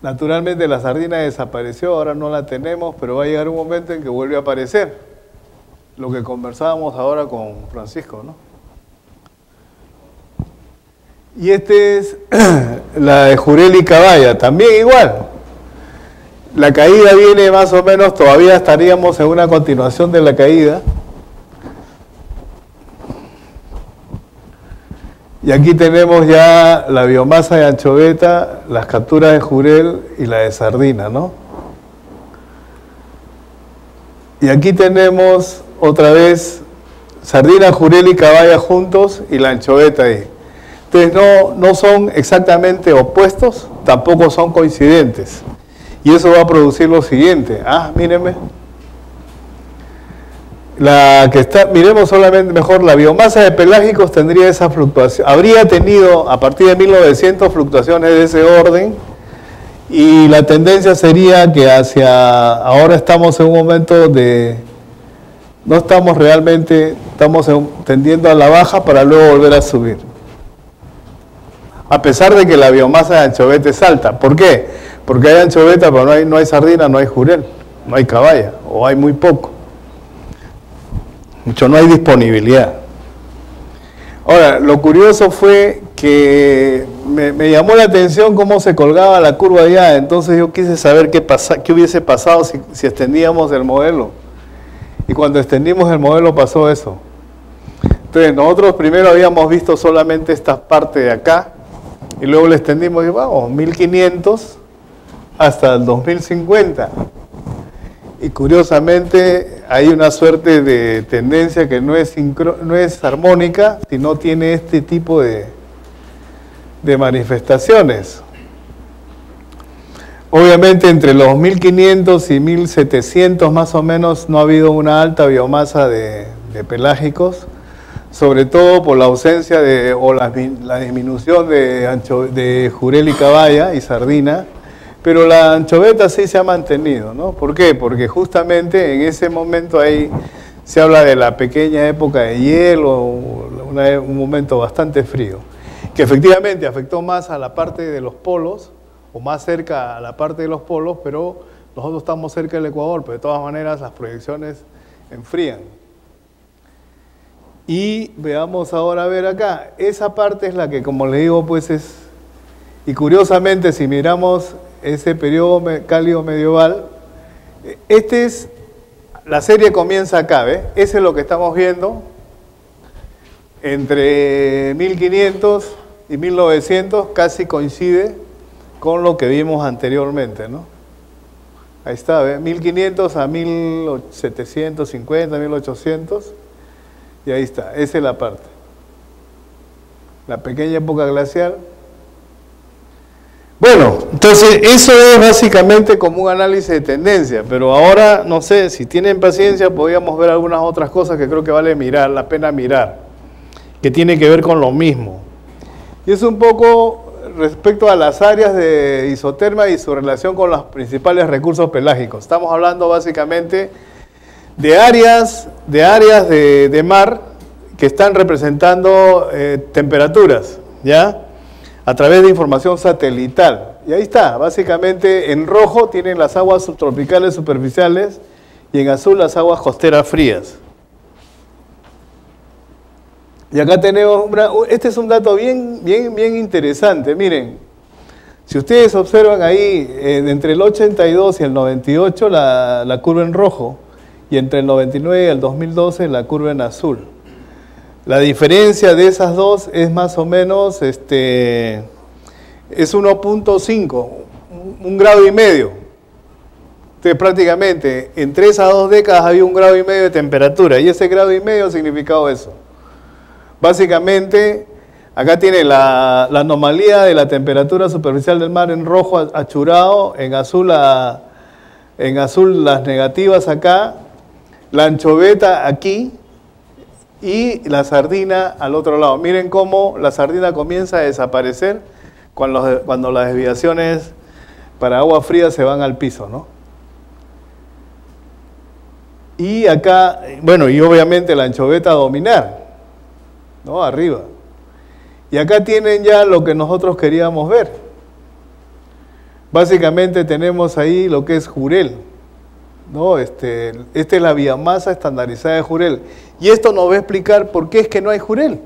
Naturalmente la sardina desapareció, ahora no la tenemos, pero va a llegar un momento en que vuelve a aparecer. Lo que conversábamos ahora con Francisco, ¿no? Y este es la de Jurel y Cabaya, también igual. La caída viene más o menos, todavía estaríamos en una continuación de la caída. Y aquí tenemos ya la biomasa de anchoveta, las capturas de jurel y la de sardina, ¿no? Y aquí tenemos otra vez sardina, jurel y caballa juntos y la anchoveta ahí. Entonces no son exactamente opuestos, tampoco son coincidentes. Y eso va a producir lo siguiente. Mírenme. Miremos solamente mejor, la biomasa de pelágicos tendría esa fluctuación, habría tenido a partir de 1900 fluctuaciones de ese orden, y la tendencia sería que ahora estamos en un momento no estamos realmente, estamos tendiendo a la baja para luego volver a subir. A pesar de que la biomasa de anchoveta es alta. ¿Por qué? Porque hay anchoveta, pero no hay sardina, no hay jurel, no hay caballa, o hay muy poco. No hay disponibilidad. Ahora, lo curioso fue que me llamó la atención cómo se colgaba la curva allá, entonces yo quise saber qué hubiese pasado si extendíamos el modelo. Y cuando extendimos el modelo pasó eso. Entonces nosotros primero habíamos visto solamente esta parte de acá, y luego le extendimos y vamos, 1500 hasta el 2050. Y curiosamente hay una suerte de tendencia que no es armónica, sino tiene este tipo de manifestaciones. Obviamente entre los 1500 y 1700 más o menos no ha habido una alta biomasa de pelágicos, sobre todo por la ausencia la disminución de jurel y caballa y sardina. Pero la anchoveta sí se ha mantenido, ¿no? ¿Por qué? Porque justamente en ese momento ahí se habla de la pequeña época de hielo, un momento bastante frío, que efectivamente afectó más a la parte de los polos, o más cerca a la parte de los polos, pero nosotros estamos cerca del Ecuador, pero de todas maneras las proyecciones enfrían. Y veamos ahora, a ver acá, esa parte es la que, como le digo, pues es, y curiosamente si miramos ese periodo cálido medieval, la serie comienza acá, ¿ves? Ese es lo que estamos viendo entre 1500 y 1900, casi coincide con lo que vimos anteriormente, ¿no? Ahí está, ¿ves? 1500 a 1750, 1800, y ahí está, esa es la parte. La pequeña época glacial. Bueno, entonces eso es básicamente como un análisis de tendencia, pero ahora, no sé, si tienen paciencia, podríamos ver algunas otras cosas que creo que vale la pena mirar, que tiene que ver con lo mismo. Y es un poco respecto a las áreas de isoterma y su relación con los principales recursos pelágicos. Estamos hablando básicamente de áreas de mar que están representando temperaturas, ¿ya? A través de información satelital. Y ahí está, básicamente en rojo tienen las aguas subtropicales superficiales y en azul las aguas costeras frías. Y acá tenemos, este es un dato bien interesante, miren, si ustedes observan ahí, entre el 82 y el 98 la curva en rojo, y entre el 99 y el 2012 la curva en azul. La diferencia de esas dos es más o menos, es 1.5, un grado y medio. Entonces prácticamente entre esas dos décadas había 1,5 grados de temperatura, y ese 1,5 grados significaba eso. Básicamente, acá tiene la anomalía de la temperatura superficial del mar en rojo achurado, en azul las negativas acá, la anchoveta aquí y la sardina al otro lado. Miren cómo la sardina comienza a desaparecer cuando las desviaciones para agua fría se van al piso, ¿no? Y acá, bueno, y obviamente la anchoveta a dominar, ¿no? Arriba. Y acá tienen ya lo que nosotros queríamos ver. Básicamente tenemos ahí lo que es Jurel, ¿no? Esta es la biomasa estandarizada de Jurel. Y esto nos va a explicar por qué es que no hay Jurel.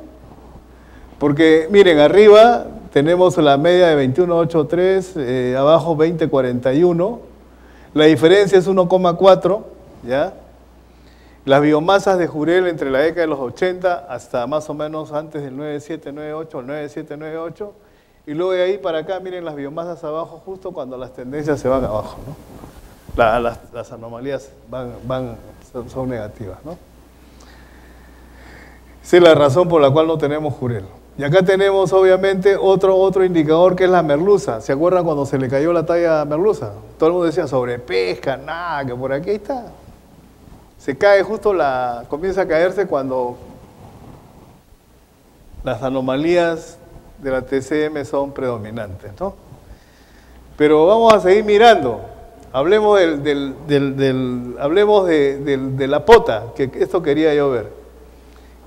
Porque, miren, arriba tenemos la media de 21.83, abajo 20.41. La diferencia es 1,4, ¿ya? Las biomasas de Jurel entre la década de los 80 hasta más o menos antes del 9798, el 9798, y luego de ahí para acá, miren las biomasas abajo, justo cuando las tendencias se van abajo, ¿no? Las anomalías son negativas, ¿no? Esa es la razón por la cual no tenemos Jurel. Y acá tenemos obviamente otro indicador que es la merluza. ¿Se acuerdan cuando se le cayó la talla merluza? Todo el mundo decía sobrepesca, nada, que por aquí está. Se cae justo comienza a caerse cuando las anomalías de la TCM son predominantes, ¿no? Pero vamos a seguir mirando. Hablemos de la pota, que esto quería yo ver.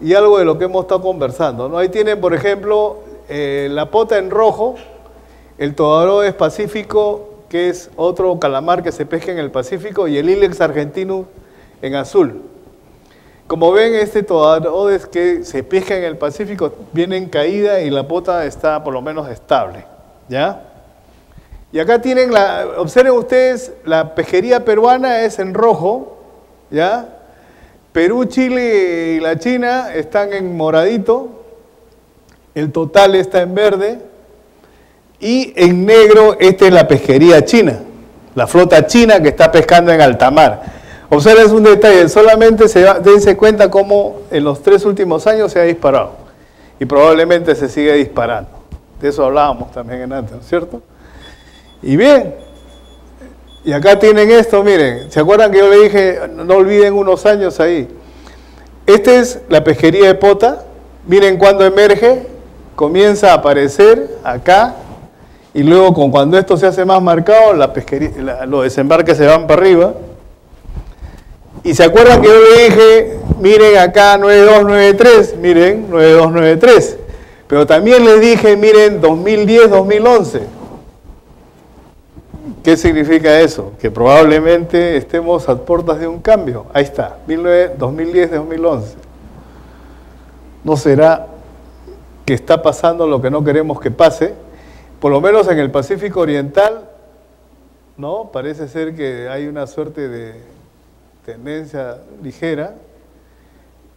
Y algo de lo que hemos estado conversando, ¿no? Ahí tienen, por ejemplo, la pota en rojo, el Todarodes pacífico, que es otro calamar que se pesca en el Pacífico, y el Ilex argentinus en azul. Como ven, este Todarodes que se pesca en el Pacífico viene en caída y la pota está por lo menos estable, ¿ya? Y acá tienen, observen ustedes, la pesquería peruana es en rojo, ¿ya? Perú, Chile y la China están en moradito, el total está en verde, y en negro esta es la pesquería china, la flota china que está pescando en alta mar. Observen un detalle, solamente dense cuenta cómo en los 3 últimos años se ha disparado, y probablemente se sigue disparando. De eso hablábamos también en antes, ¿no es cierto? Y bien, y acá tienen esto, miren, ¿se acuerdan que yo le dije, no olviden unos años ahí? Esta es la pesquería de pota, miren cuando emerge, comienza a aparecer acá, y luego cuando esto se hace más marcado, los desembarques se van para arriba. Y se acuerdan que yo le dije, miren acá 9293, miren 9293, pero también les dije, miren 2010-2011. ¿Qué significa eso? Que probablemente estemos a puertas de un cambio. Ahí está, 2010-2011. ¿No será que está pasando lo que no queremos que pase? Por lo menos en el Pacífico Oriental, ¿no? Parece ser que hay una suerte de tendencia ligera.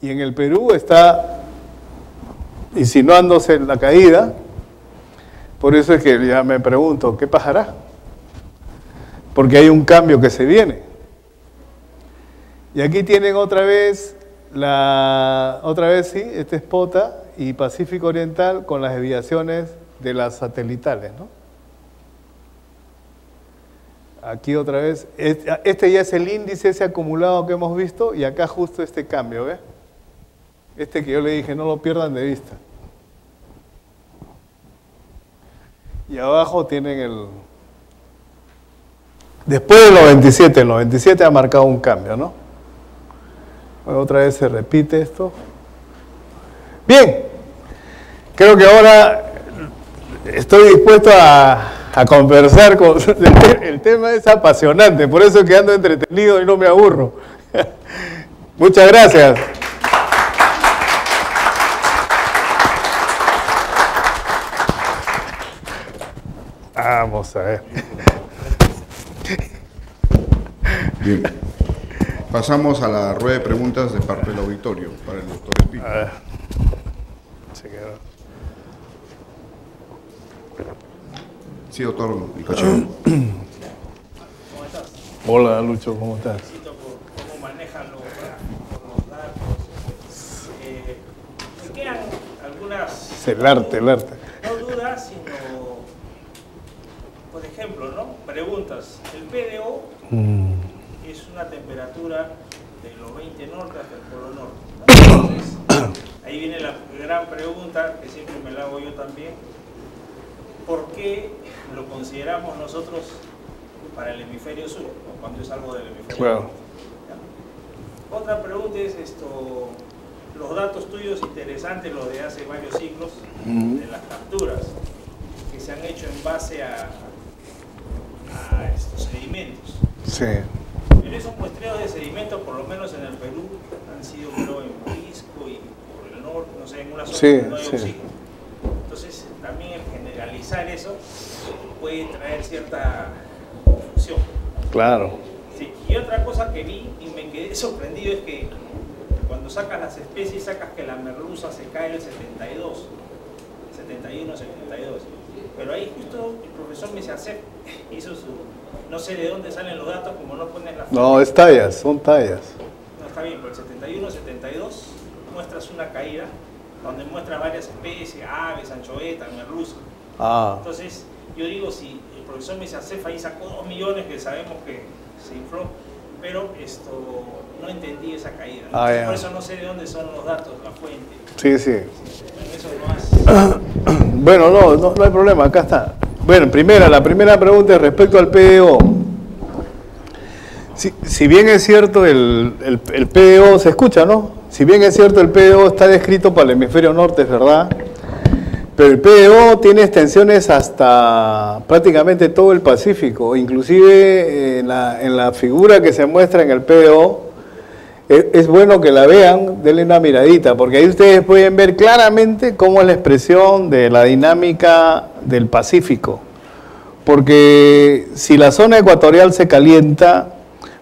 Y en el Perú está insinuándose la caída. Por eso es que ya me pregunto, ¿qué pasará? Porque hay un cambio que se viene. Y aquí tienen otra vez, sí, este es POTA y Pacífico Oriental con las desviaciones de las satelitales, ¿no? Aquí otra vez. Este ya es el índice, ese acumulado que hemos visto, y acá justo este cambio, ¿ves? Este que yo le dije, no lo pierdan de vista. Y abajo tienen el... Después de los 27, en los 27 ha marcado un cambio, ¿no? Bueno, otra vez se repite esto. Bien, creo que ahora estoy dispuesto a conversar con... El tema es apasionante, por eso que ando entretenido y no me aburro. Muchas gracias. Vamos a ver. Bien. Pasamos a la rueda de preguntas de parte del auditorio para el doctor Espino. A ver. Se quedó. Sí, doctor Nicoche. ¿Cómo estás? Hola, Lucho, ¿cómo estás? ¿Cómo manejan los gráficos, los datos? Me quedan algunas... El arte. No dudas, sino... Por ejemplo, ¿no? Preguntas. El PDO es una temperatura de los 20 norte hasta el polo norte, ¿no? Entonces, ahí viene la gran pregunta, que siempre me la hago yo también. ¿Por qué lo consideramos nosotros para el hemisferio sur, ¿no? Cuando es algo del hemisferio Claro. norte? ¿Ya? Otra pregunta es los datos tuyos interesantes, los de hace varios siglos, de las capturas que se han hecho en base a estos sedimentos. Sí. Pero esos muestreos de sedimentos, por lo menos en el Perú, han sido, creo, en Pisco y por el norte, no sé, en una zona Sí, donde no hay sí. oxígeno. Entonces, también el generalizar eso puede traer cierta confusión. Claro. Sí. Y otra cosa que vi y me quedé sorprendido es que cuando sacas las especies, sacas que la merluza se cae en el 72, 71, 72. Pero ahí justo el profesor Mesiacef hizo su... No sé de dónde salen los datos, como no pones la... No, es tallas, son tallas. No, está bien, pero el 71, 72 muestras una caída donde muestras varias especies, aves, anchoetas, merluza. Entonces, yo digo, si el profesor Mesiacef ahí sacó 2 millones, que sabemos que se infló, pero no entendí esa caída. Entonces, por eso no sé de dónde son los datos, la fuente. Sí. Bueno, eso no es... Bueno, no hay problema, acá está. Bueno, la primera pregunta es respecto al PDO. Si bien es cierto el PDO, se escucha, ¿no? Si bien es cierto el PDO está descrito para el hemisferio norte, es verdad, pero el PDO tiene extensiones hasta prácticamente todo el Pacífico, inclusive en la figura que se muestra en el PDO, es bueno que la vean, denle una miradita, porque ahí ustedes pueden ver claramente cómo es la expresión de la dinámica del Pacífico. Porque si la zona ecuatorial se calienta,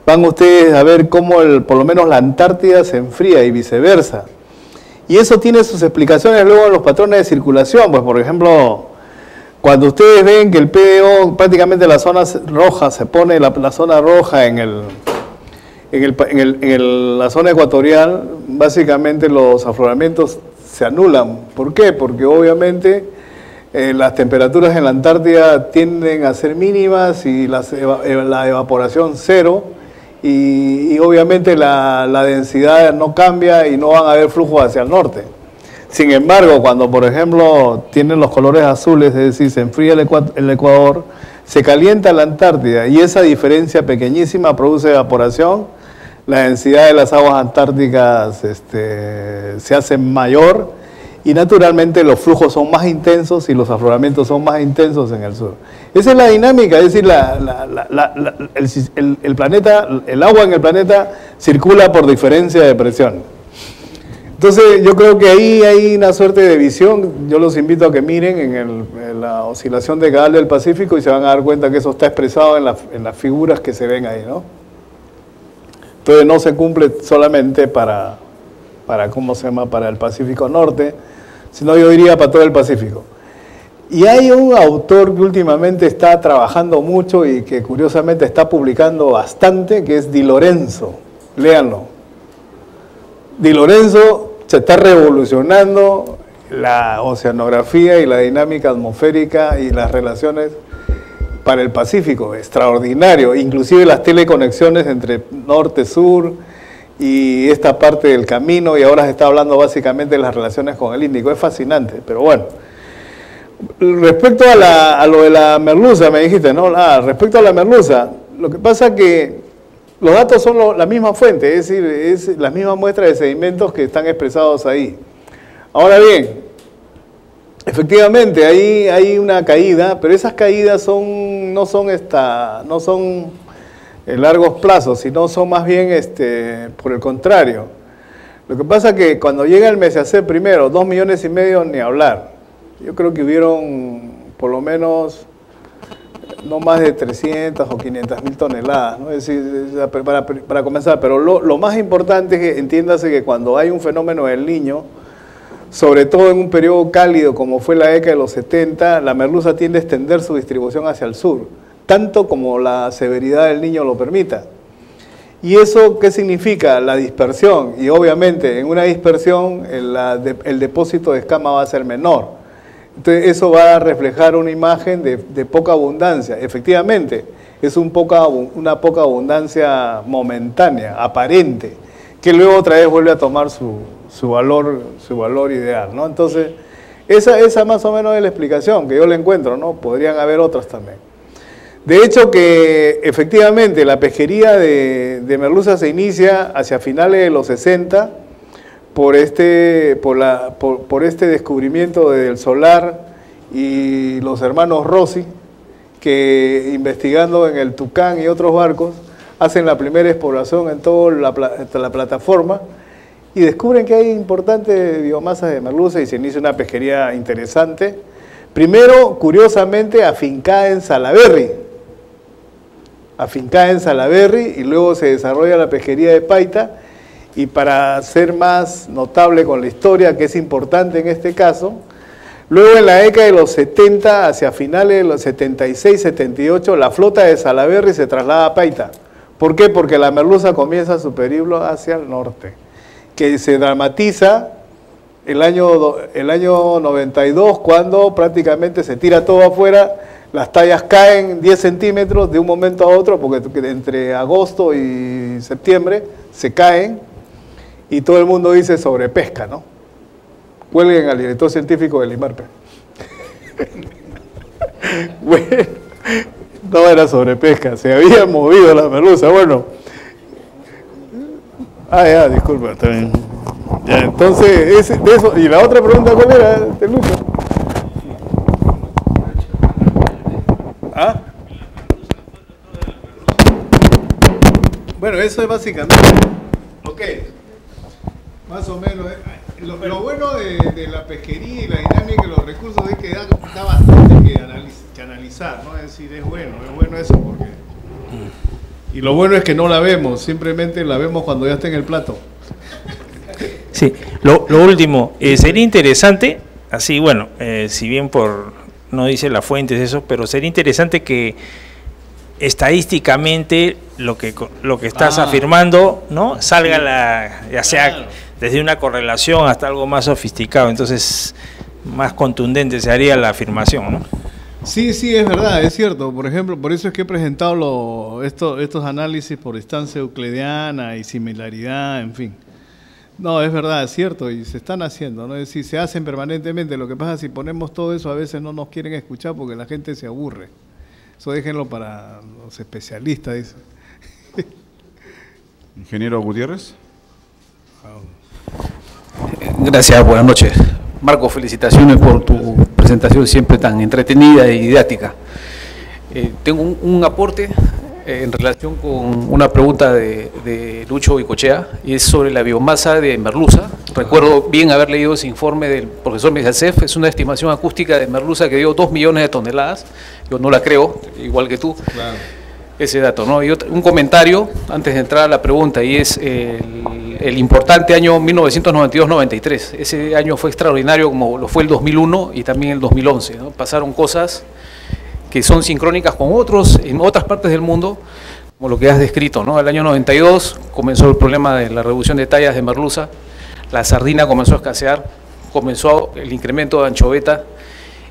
van ustedes a ver cómo por lo menos la Antártida se enfría y viceversa. Y eso tiene sus explicaciones luego en los patrones de circulación. Pues por ejemplo, cuando ustedes ven que el PDO, prácticamente la zona roja, se pone la zona roja en la zona ecuatorial, básicamente los afloramientos se anulan. ¿Por qué? Porque obviamente las temperaturas en la Antártida tienden a ser mínimas y la evaporación cero, y obviamente la densidad no cambia y no van a haber flujos hacia el norte. Sin embargo, cuando por ejemplo tienen los colores azules, es decir, se enfría el Ecuador, se calienta la Antártida y esa diferencia pequeñísima produce evaporación, la densidad de las aguas antárticas se hace mayor y naturalmente los flujos son más intensos y los afloramientos son más intensos en el sur. Esa es la dinámica, es decir, el planeta, el agua en el planeta circula por diferencia de presión. Entonces yo creo que ahí hay una suerte de visión. Yo los invito a que miren en la oscilación de Caudal del Pacífico y se van a dar cuenta que eso está expresado en las figuras que se ven ahí, ¿no? Entonces no se cumple solamente para el Pacífico Norte, sino yo diría para todo el Pacífico. Y hay un autor que últimamente está trabajando mucho y que curiosamente está publicando bastante, que es Di Lorenzo. Léanlo. Di Lorenzo se está revolucionando la oceanografía y la dinámica atmosférica y las relaciones para el Pacífico, extraordinario, inclusive las teleconexiones entre norte-sur y esta parte del camino, y ahora se está hablando básicamente de las relaciones con el Índico, es fascinante, pero bueno. Respecto a lo de la merluza, me dijiste, ¿no? Respecto a la merluza, lo que pasa es que los datos son la misma fuente, es decir, es la misma muestra de sedimentos que están expresados ahí. Ahora bien, efectivamente hay una caída, pero esas caídas no son en largos plazos, sino son más bien por el contrario. Lo que pasa es que cuando llega el Mesiacé primero, 2,5 millones ni hablar. Yo creo que hubieron por lo menos no más de 300 o 500.000 toneladas, ¿no? Es decir, para comenzar, pero lo más importante es que entiéndase que cuando hay un fenómeno del Niño, sobre todo en un periodo cálido como fue la década de los 70, la merluza tiende a extender su distribución hacia el sur, tanto como la severidad del Niño lo permita. ¿Y eso qué significa? La dispersión, y obviamente en una dispersión el depósito de escama va a ser menor. Entonces eso va a reflejar una imagen de poca abundancia. Efectivamente, es una poca abundancia momentánea, aparente, que luego otra vez vuelve a tomar su valor ideal, ¿no? Entonces, esa más o menos es la explicación que yo le encuentro, ¿no? Podrían haber otras también. De hecho que efectivamente la pesquería de merluza se inicia hacia finales de los 60 por este descubrimiento del solar y los hermanos Rossi, que investigando en el Tucán y otros barcos hacen la primera exploración en toda la plataforma y descubren que hay importantes biomasas de merluza y se inicia una pesquería interesante. Primero, curiosamente, afincada en Salaberry, y luego se desarrolla la pesquería de Paita. Y para ser más notable con la historia, que es importante en este caso, luego en la década de los 70, hacia finales de los 76, 78, la flota de Salaberry se traslada a Paita. ¿Por qué? Porque la merluza comienza su periplo hacia el norte, que se dramatiza el año 92, cuando prácticamente se tira todo afuera, las tallas caen 10 centímetros de un momento a otro, porque entre agosto y septiembre se caen, y todo el mundo dice sobrepesca, ¿no? Cuelguen al director científico del IMARPE. Bueno, no era sobrepesca, se había movido la merluza, bueno. Ya, disculpa, también. Ya, entonces, de eso. ¿Y la otra pregunta cuál era, Lucas? ¿Ah? Bueno, eso es básicamente. Ok. Más o menos. Lo bueno de la pesquería y la dinámica de los recursos es que da bastante que analizar, ¿no? Es decir, es bueno eso porque... Y lo bueno es que no la vemos, simplemente la vemos cuando ya está en el plato. Sí, lo último, sería interesante, así bueno, si bien no dice las fuentes eso, pero sería interesante que estadísticamente lo que estás afirmando, ¿no? Salga ya sea desde una correlación hasta algo más sofisticado, entonces más contundente se haría la afirmación, ¿no? Sí, es verdad, es cierto. Por ejemplo, por eso es que he presentado estos análisis por distancia euclidiana y similaridad, en fin. No, es verdad, es cierto, y se están haciendo, ¿no? Es decir, se hacen permanentemente. Lo que pasa es que si ponemos todo eso, a veces no nos quieren escuchar porque la gente se aburre. Eso déjenlo para los especialistas, dice. Ingeniero Gutiérrez. Gracias, buenas noches. Marco, felicitaciones por tu presentación siempre tan entretenida y didáctica. Tengo un aporte en relación con una pregunta de Lucho Icochea, y es sobre la biomasa de merluza. Recuerdo bien haber leído ese informe del profesor Mesiacef. Es una estimación acústica de merluza que dio 2 millones de toneladas. Yo no la creo, igual que tú. Claro. Ese dato, ¿no? Y un comentario antes de entrar a la pregunta, y es el importante año 1992-93. Ese año fue extraordinario como lo fue el 2001 y también el 2011, ¿no? Pasaron cosas que son sincrónicas con otros en otras partes del mundo, como lo que has descrito, ¿no? El año 92 comenzó el problema de la reducción de tallas de merluza, la sardina comenzó a escasear, comenzó el incremento de anchoveta,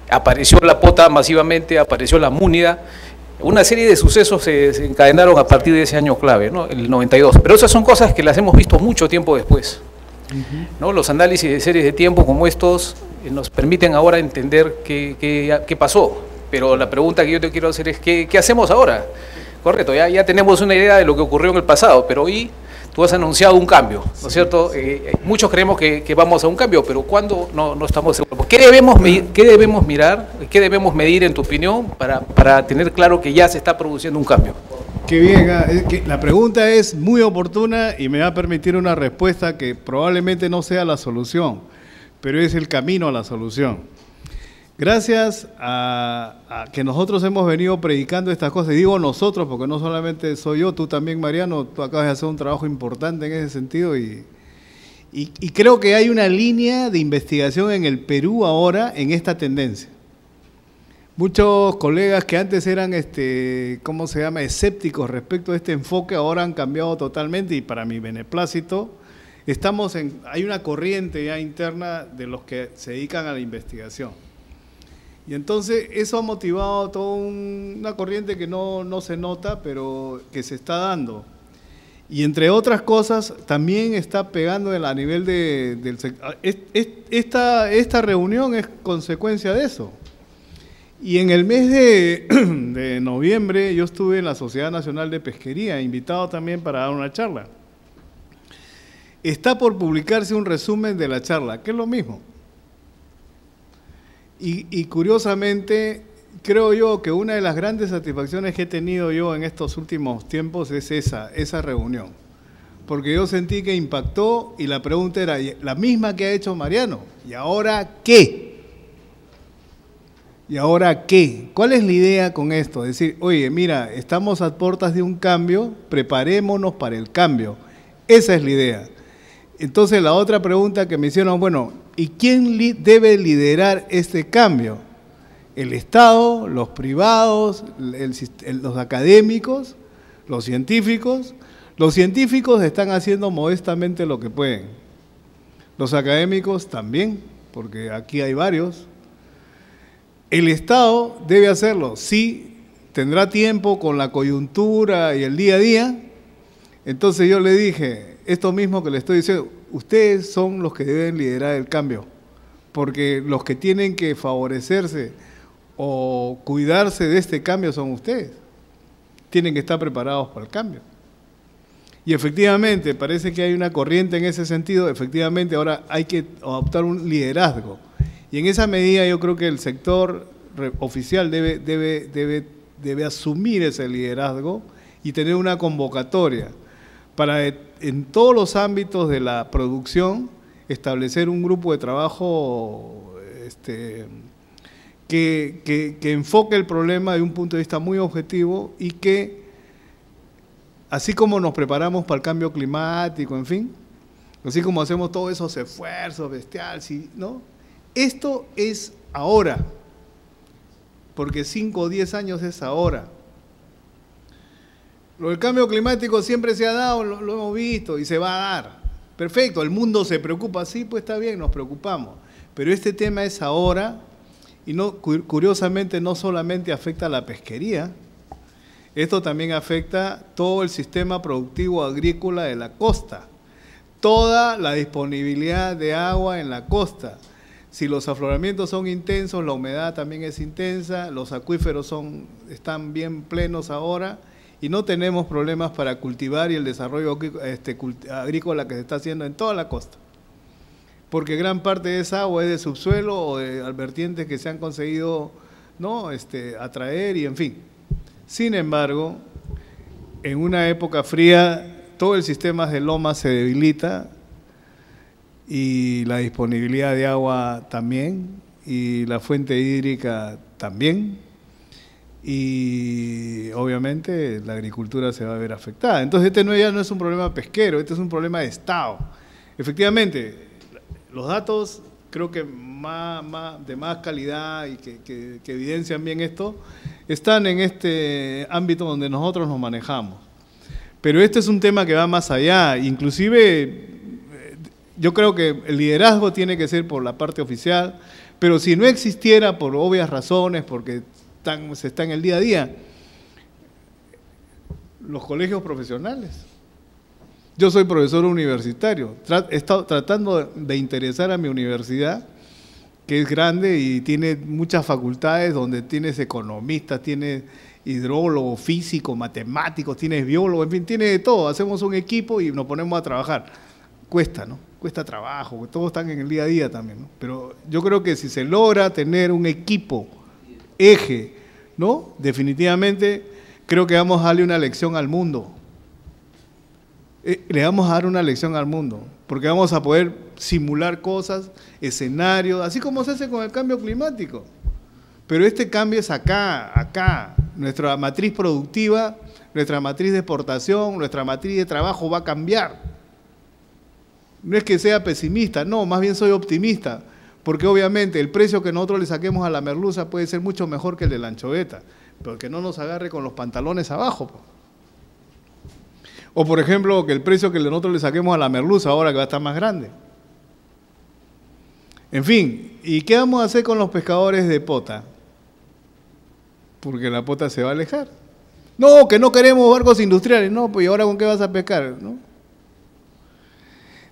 apareció la pota masivamente, apareció la múnida, Una serie de sucesos se encadenaron a partir de ese año clave, ¿no? El 92. Pero esas son cosas que las hemos visto mucho tiempo después, ¿no? Los análisis de series de tiempo como estos nos permiten ahora entender qué pasó. Pero la pregunta que yo te quiero hacer es, ¿qué hacemos ahora? Correcto, ya tenemos una idea de lo que ocurrió en el pasado, pero hoy tú has anunciado un cambio, ¿no es cierto? Muchos creemos que vamos a un cambio, pero ¿cuándo? No estamos seguros. ¿Qué debemos mirar, qué debemos medir, en tu opinión, para tener claro que ya se está produciendo un cambio? Qué bien, la pregunta es muy oportuna y me va a permitir una respuesta que probablemente no sea la solución, pero es el camino a la solución. Gracias a que nosotros hemos venido predicando estas cosas, y digo nosotros porque no solamente soy yo, tú también, Mariano, tú acabas de hacer un trabajo importante en ese sentido, y creo que hay una línea de investigación en el Perú ahora en esta tendencia. Muchos colegas que antes eran, ¿cómo se llama?, escépticos respecto a este enfoque, ahora han cambiado totalmente, y para mi beneplácito, hay una corriente ya interna de los que se dedican a la investigación. Y entonces eso ha motivado toda una corriente que no se nota, pero que se está dando. Y entre otras cosas, también está pegando a nivel del sector. Esta reunión es consecuencia de eso. Y en el mes de noviembre yo estuve en la Sociedad Nacional de Pesquería, invitado también para dar una charla. Está por publicarse un resumen de la charla, que es lo mismo. Y curiosamente, creo yo que una de las grandes satisfacciones que he tenido yo en estos últimos tiempos es esa reunión. Porque yo sentí que impactó, y la pregunta era la misma que ha hecho Mariano. ¿Y ahora qué? ¿Y ahora qué? ¿Cuál es la idea con esto? Decir, oye, mira, estamos a puertas de un cambio, preparémonos para el cambio. Esa es la idea. Entonces la otra pregunta que me hicieron, bueno, ¿y quién debe liderar este cambio? ¿El Estado, los privados, los académicos, los científicos? Los científicos están haciendo modestamente lo que pueden. Los académicos también, porque aquí hay varios. El Estado debe hacerlo, sí, tendrá tiempo con la coyuntura y el día a día. Entonces yo le dije, esto mismo que le estoy diciendo, ustedes son los que deben liderar el cambio, porque los que tienen que favorecerse o cuidarse de este cambio son ustedes. Tienen que estar preparados para el cambio. Y efectivamente, parece que hay una corriente en ese sentido, efectivamente ahora hay que adoptar un liderazgo. Y en esa medida yo creo que el sector oficial debe asumir ese liderazgo y tener una convocatoria para en todos los ámbitos de la producción establecer un grupo de trabajo que enfoque el problema de un punto de vista muy objetivo, y que así como nos preparamos para el cambio climático, en fin, así como hacemos todos esos esfuerzos bestiales, ¿no? Esto es ahora, porque 5 o 10 años es ahora. Lo del cambio climático siempre se ha dado, lo hemos visto y se va a dar. Perfecto, el mundo se preocupa, sí, pues está bien, nos preocupamos. Pero este tema es ahora, y curiosamente no solamente afecta a la pesquería, esto también afecta todo el sistema productivo agrícola de la costa, toda la disponibilidad de agua en la costa. Si los afloramientos son intensos, la humedad también es intensa, los acuíferos están bien plenos ahora, y no tenemos problemas para cultivar y el desarrollo agrícola que se está haciendo en toda la costa. Porque gran parte de esa agua es de subsuelo o de vertientes que se han conseguido, ¿no?, atraer, y en fin. Sin embargo, en una época fría, todo el sistema de lomas se debilita, y la disponibilidad de agua también, y la fuente hídrica también, y obviamente la agricultura se va a ver afectada. Entonces este ya no es un problema pesquero, este es un problema de Estado. Efectivamente, los datos creo que de más calidad y que evidencian bien esto, están en este ámbito donde nosotros nos manejamos. Pero este es un tema que va más allá, inclusive yo creo que el liderazgo tiene que ser por la parte oficial, pero si no existiera por obvias razones, porque se está en el día a día, Los colegios profesionales. Yo soy profesor universitario, he estado tratando de interesar a mi universidad, que es grande y tiene muchas facultades, donde tienes economistas, tienes hidrólogos, físicos, matemáticos, tienes biólogos, en fin, tiene de todo. Hacemos un equipo y nos ponemos a trabajar. Cuesta, ¿no? Cuesta trabajo, todos están en el día a día también, ¿no? Pero yo creo que si se logra tener un equipo, eje, ¿no? Definitivamente creo que vamos a darle una lección al mundo. Le vamos a dar una lección al mundo, porque vamos a poder simular cosas, escenarios, así como se hace con el cambio climático. Pero este cambio es acá. Nuestra matriz productiva, nuestra matriz de exportación, nuestra matriz de trabajo va a cambiar. No es que sea pesimista, no, más bien soy optimista, porque obviamente el precio que nosotros le saquemos a la merluza puede ser mucho mejor que el de la anchoveta, pero que no nos agarre con los pantalones abajo, pues. O por ejemplo, que el precio que nosotros le saquemos a la merluza ahora que va a estar más grande. En fin, ¿y qué vamos a hacer con los pescadores de pota? Porque la pota se va a alejar. No, que no queremos barcos industriales. No, pues ¿y ahora con qué vas a pescar? ¿No?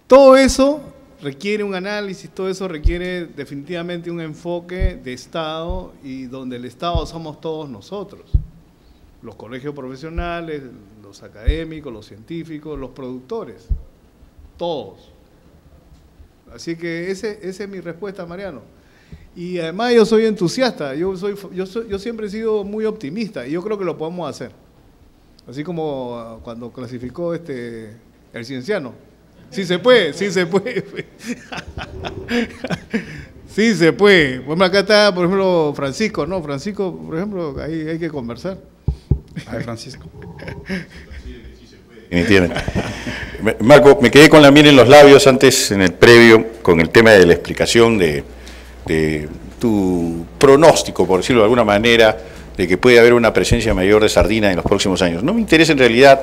Todo eso requiere un análisis, todo eso requiere definitivamente un enfoque de Estado, y donde el Estado somos todos nosotros. Los colegios profesionales, los académicos, los científicos, los productores, todos. Así que esa es mi respuesta, Mariano. Y además yo soy entusiasta, yo siempre he sido muy optimista y yo creo que lo podemos hacer. Así como cuando clasificó el cienciano. Sí se puede, sí se puede. Sí se puede. Bueno, acá está, por ejemplo, Francisco, ¿no? Francisco, por ejemplo, ahí hay que conversar. Ay, Francisco. Entienden. Marco, me quedé con la miel en los labios antes, en el previo, con el tema de la explicación de tu pronóstico, por decirlo de alguna manera, de que puede haber una presencia mayor de sardina en los próximos años. No me interesa en realidad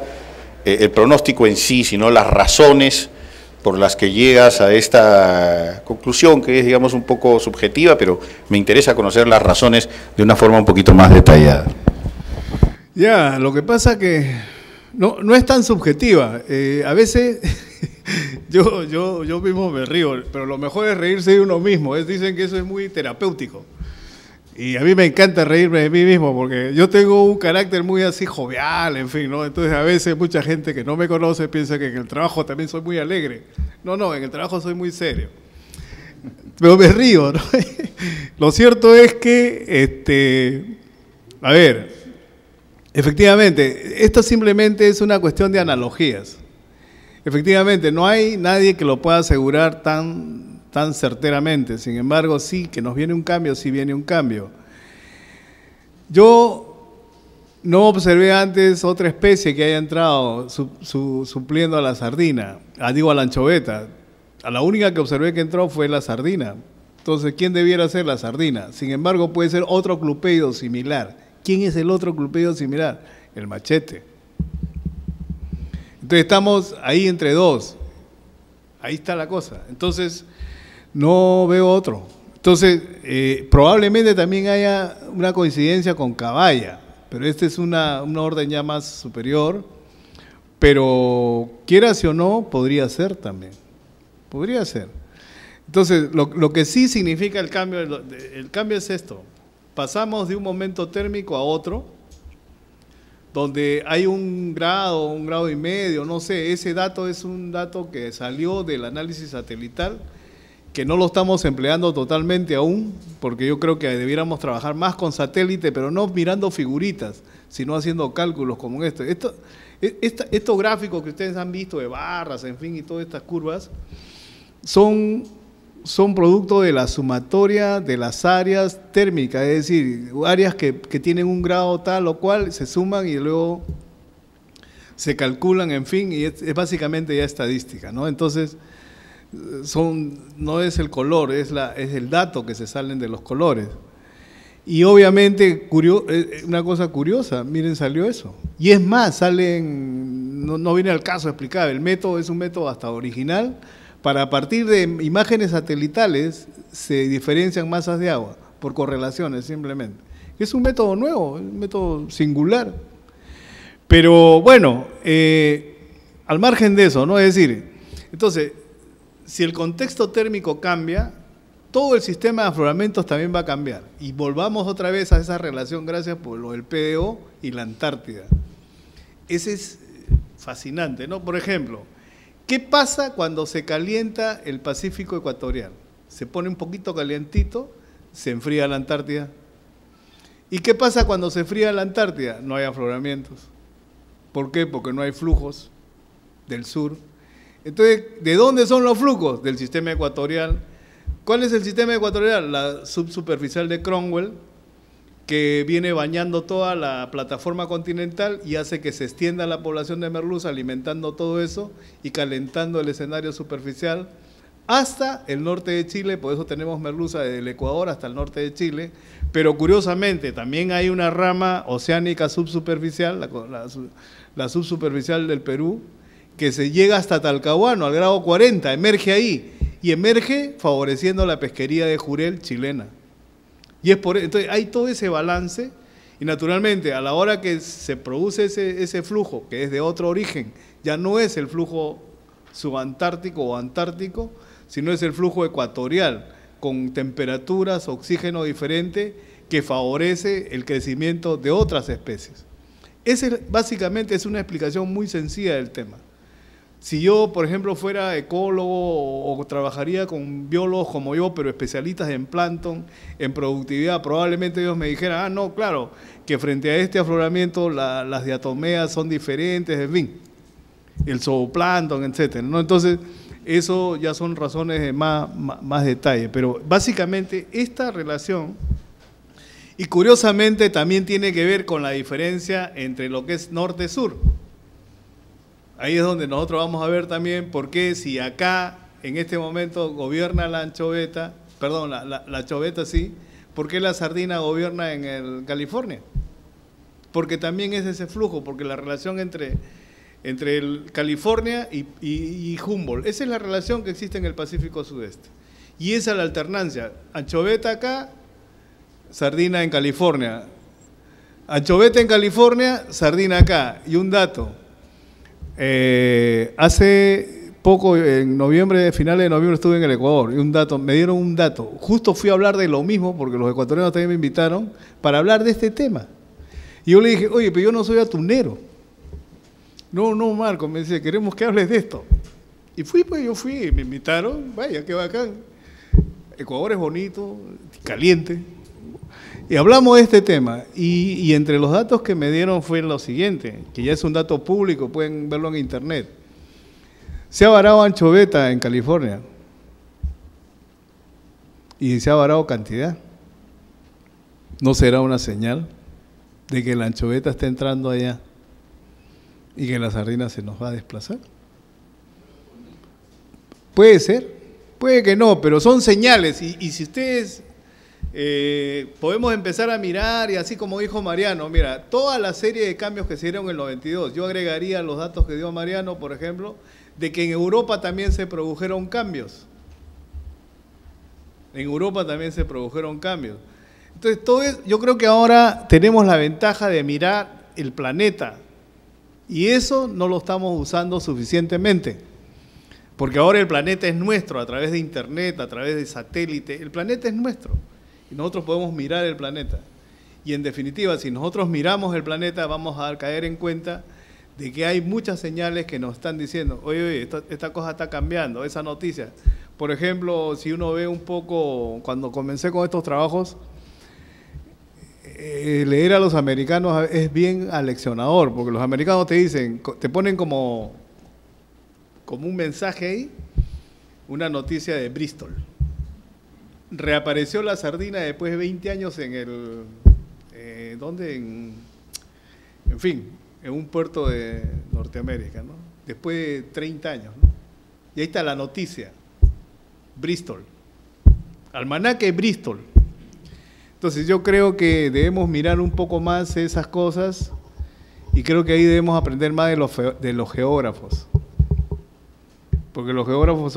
el pronóstico en sí, sino las razones por las que llegas a esta conclusión, que es, digamos, un poco subjetiva, pero me interesa conocer las razones de una forma un poquito más detallada. Ya, lo que pasa que no es tan subjetiva. A veces yo mismo me río, pero lo mejor es reírse de uno mismo. Dicen que eso es muy terapéutico. Y a mí me encanta reírme de mí mismo, porque yo tengo un carácter muy así jovial, en fin, ¿no? Entonces a veces mucha gente que no me conoce piensa que en el trabajo también soy muy alegre. No, en el trabajo soy muy serio. Pero me río, ¿no? Lo cierto es que, a ver, efectivamente, esto simplemente es una cuestión de analogías. Efectivamente, no hay nadie que lo pueda asegurar tan certeramente. Sin embargo, sí que nos viene un cambio, sí viene un cambio. Yo no observé antes otra especie que haya entrado supliendo a la sardina, a la anchoveta. A la única que observé que entró fue la sardina. Entonces, ¿quién debiera ser la sardina? Sin embargo, puede ser otro clupeido similar. ¿Quién es el otro clupeido similar? El machete. Entonces estamos ahí entre dos. Ahí está la cosa. Entonces, no veo otro. Entonces, probablemente también haya una coincidencia con caballa, pero esta es una orden ya más superior, pero quieras o no, podría ser también. Podría ser. Entonces, lo que sí significa el cambio es esto. Pasamos de un momento térmico a otro, donde hay un grado y medio, no sé, ese dato es un dato que salió del análisis satelital, que no lo estamos empleando totalmente aún, porque yo creo que debiéramos trabajar más con satélite, pero no mirando figuritas, sino haciendo cálculos como estos gráficos que ustedes han visto de barras, en fin, y todas estas curvas, son producto de la sumatoria de las áreas térmicas, es decir, áreas que tienen un grado tal o cual, se suman y luego se calculan, en fin, y es básicamente ya estadística, ¿no? Entonces, no es el color, es el dato que se salen de los colores. Y obviamente, una cosa curiosa, miren, salió eso. Y es más, no viene al caso explicar, el método es un método hasta original, para a partir de imágenes satelitales se diferencian masas de agua, por correlaciones simplemente. Es un método nuevo, un método singular. Pero bueno, al margen de eso, ¿no? Es decir, entonces, si el contexto térmico cambia, todo el sistema de afloramientos también va a cambiar. Y volvamos otra vez a esa relación, gracias por lo del PDO y la Antártida. Ese es fascinante, ¿no? Por ejemplo, ¿qué pasa cuando se calienta el Pacífico ecuatorial? Se pone un poquito calientito, se enfría la Antártida. ¿Y qué pasa cuando se enfría la Antártida? No hay afloramientos. ¿Por qué? Porque no hay flujos del sur. Entonces, ¿de dónde son los flujos? Del sistema ecuatorial. ¿Cuál es el sistema ecuatorial? La subsuperficial de Cromwell, que viene bañando toda la plataforma continental y hace que se extienda la población de merluza, alimentando todo eso y calentando el escenario superficial hasta el norte de Chile. Por eso tenemos merluza desde el Ecuador hasta el norte de Chile, pero curiosamente también hay una rama oceánica subsuperficial, la subsuperficial del Perú, que se llega hasta Talcahuano, al grado 40, emerge ahí, y emerge favoreciendo la pesquería de jurel chilena. Y es por entonces hay todo ese balance, y naturalmente a la hora que se produce ese flujo, que es de otro origen, ya no es el flujo subantártico o antártico, sino es el flujo ecuatorial, con temperaturas, oxígeno diferente, que favorece el crecimiento de otras especies. Ese básicamente es una explicación muy sencilla del tema. Si yo, por ejemplo, fuera ecólogo o trabajaría con biólogos como yo, pero especialistas en plancton, en productividad, probablemente ellos me dijeran, ah, no, claro, que frente a este afloramiento las diatomeas son diferentes, en fin, el zooplancton, etcétera, ¿no? Entonces, eso ya son razones de más detalle, pero básicamente esta relación, y curiosamente también tiene que ver con la diferencia entre lo que es norte-sur. Ahí es donde nosotros vamos a ver también por qué si acá en este momento gobierna la anchoveta, perdón, la anchoveta sí, ¿por qué la sardina gobierna en California? Porque también es ese flujo, porque la relación entre el California y Humboldt, esa es la relación que existe en el Pacífico Sudeste. Y esa es la alternancia, anchoveta acá, sardina en California, anchoveta en California, sardina acá. Y un dato, hace poco, en noviembre, finales de noviembre estuve en el Ecuador, y me dieron un dato, justo fui a hablar de lo mismo, porque los ecuatorianos también me invitaron, para hablar de este tema. Y yo le dije, oye, pero yo no soy atunero. No, Marco, me dice, queremos que hables de esto. Y yo fui, me invitaron, vaya, qué bacán. Ecuador es bonito, caliente. Y hablamos de este tema, y entre los datos que me dieron fue lo siguiente, que ya es un dato público, pueden verlo en internet. Se ha varado anchoveta en California, y se ha varado cantidad. ¿No será una señal de que la anchoveta está entrando allá y que la sardina se nos va a desplazar? Puede ser, puede que no, pero son señales, y si ustedes... podemos empezar a mirar, y así como dijo Mariano, mira, toda la serie de cambios que se dieron en el 92, yo agregaría los datos que dio Mariano, por ejemplo, de que en Europa también se produjeron cambios. En Europa también se produjeron cambios. Entonces, yo creo que ahora tenemos la ventaja de mirar el planeta, y eso no lo estamos usando suficientemente, porque ahora el planeta es nuestro, a través de internet, a través de satélite, el planeta es nuestro. Y nosotros podemos mirar el planeta. Y en definitiva, si nosotros miramos el planeta, vamos a caer en cuenta de que hay muchas señales que nos están diciendo, oye, esta cosa está cambiando, esa noticia. Por ejemplo, si uno ve un poco, cuando comencé con estos trabajos, leer a los americanos es bien aleccionador, porque los americanos te dicen, te ponen como un mensaje ahí, una noticia de Bristol. Reapareció la sardina después de 20 años en ¿dónde? En fin, en un puerto de Norteamérica, ¿no? Después de 30 años, ¿no? Y ahí está la noticia, Bristol, almanaque Bristol. Entonces yo creo que debemos mirar un poco más esas cosas, y creo que ahí debemos aprender más de los geógrafos, porque los geógrafos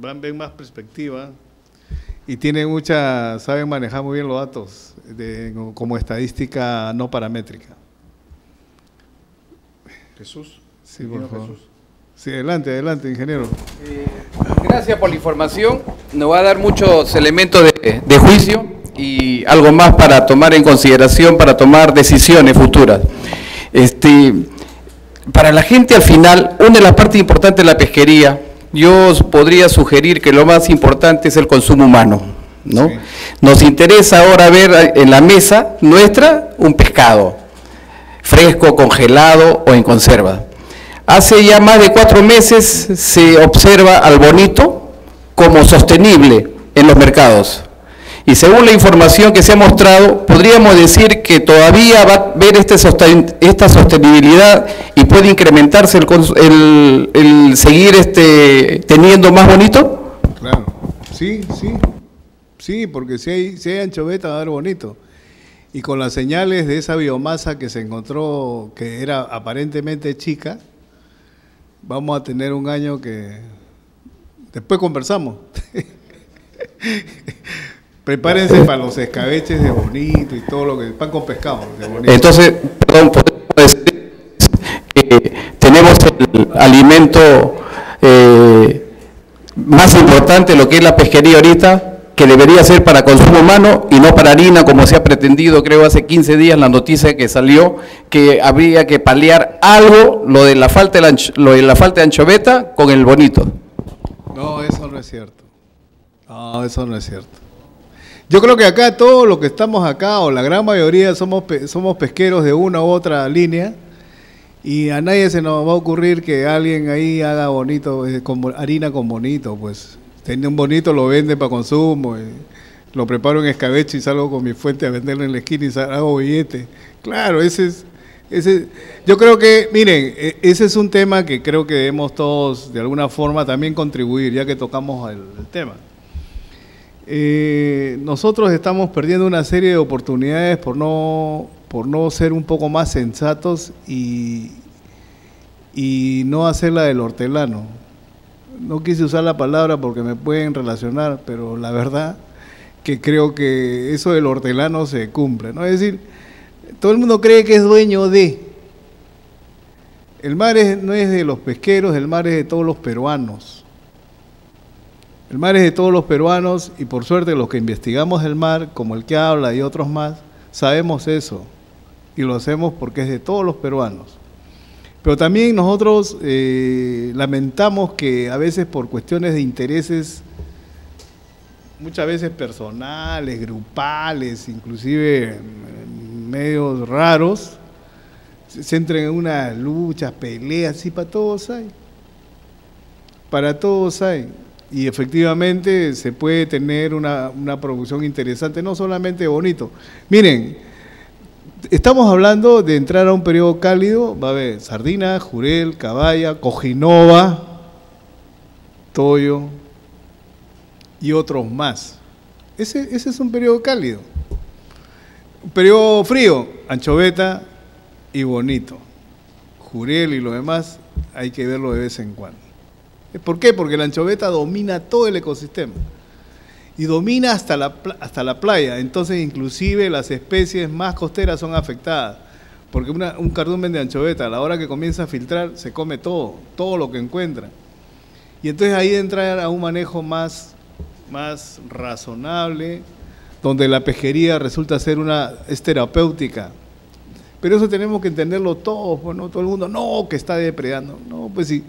ven más perspectiva, y saben manejar muy bien los datos como estadística no paramétrica. Jesús. Sí, por favor. Jesús. Sí, adelante, ingeniero. Gracias por la información. Nos va a dar muchos elementos de juicio y algo más para tomar en consideración, para tomar decisiones futuras. Para la gente al final, una de las partes importantes de la pesquería, yo podría sugerir que lo más importante es el consumo humano, ¿no? Sí. Nos interesa ahora ver en la mesa nuestra un pescado, fresco, congelado o en conserva. Hace ya más de 4 meses se observa al bonito como sostenible en los mercados. Y según la información que se ha mostrado, podríamos decir que todavía va a haber esta sostenibilidad y puede incrementarse el seguir teniendo más bonito. Claro, sí, porque si hay anchoveta va a haber bonito. Y con las señales de esa biomasa que se encontró, que era aparentemente chica, vamos a tener un año que después conversamos. Prepárense para los escabeches de bonito y todo lo que pan con pescado de bonito. Entonces, perdón, podemos decir que tenemos el alimento más importante, lo que es la pesquería ahorita, que debería ser para consumo humano y no para harina, como se ha pretendido, creo hace 15 días la noticia que salió, que habría que paliar algo, lo de la falta de anchoveta con el bonito. No, eso no es cierto. No, eso no es cierto. Yo creo que acá todos los que estamos acá, o la gran mayoría, somos pesqueros de una u otra línea, y a nadie se nos va a ocurrir que alguien ahí haga bonito, harina con bonito, pues. Tiene un bonito, lo vende para consumo, lo preparo en escabeche y salgo con mi fuente a venderlo en la esquina y hago billete. Claro, yo creo que, miren, ese es un tema que creo que debemos todos de alguna forma también contribuir, ya que tocamos el tema. Nosotros estamos perdiendo una serie de oportunidades por no ser un poco más sensatos y no hacer la del hortelano. No quise usar la palabra porque me pueden relacionar, pero la verdad que creo que eso del hortelano se cumple, ¿no? Es decir, todo el mundo cree que es dueño de. El mar no es de los pesqueros, el mar es de todos los peruanos. El mar es de todos los peruanos y por suerte los que investigamos el mar, como el que habla y otros más, sabemos eso y lo hacemos porque es de todos los peruanos. Pero también nosotros lamentamos que a veces por cuestiones de intereses, muchas veces personales, grupales, inclusive medios raros, se entren en unas luchas, peleas, y para todos hay. Para todos hay. Y efectivamente se puede tener una producción interesante, no solamente bonito. Miren, estamos hablando de entrar a un periodo cálido, va a haber sardina, jurel, caballa, cojinova, toyo y otros más. Ese es un periodo cálido. Un periodo frío, anchoveta y bonito. Jurel y lo demás hay que verlo de vez en cuando. ¿Por qué? Porque la anchoveta domina todo el ecosistema y domina hasta la playa, entonces inclusive las especies más costeras son afectadas, porque un cardumen de anchoveta a la hora que comienza a filtrar se come todo lo que encuentra, y entonces ahí entrar a un manejo más razonable, donde la pesquería resulta ser es terapéutica, pero eso tenemos que entenderlo todos, bueno, todo el mundo, no, que está depredando, no, pues sí.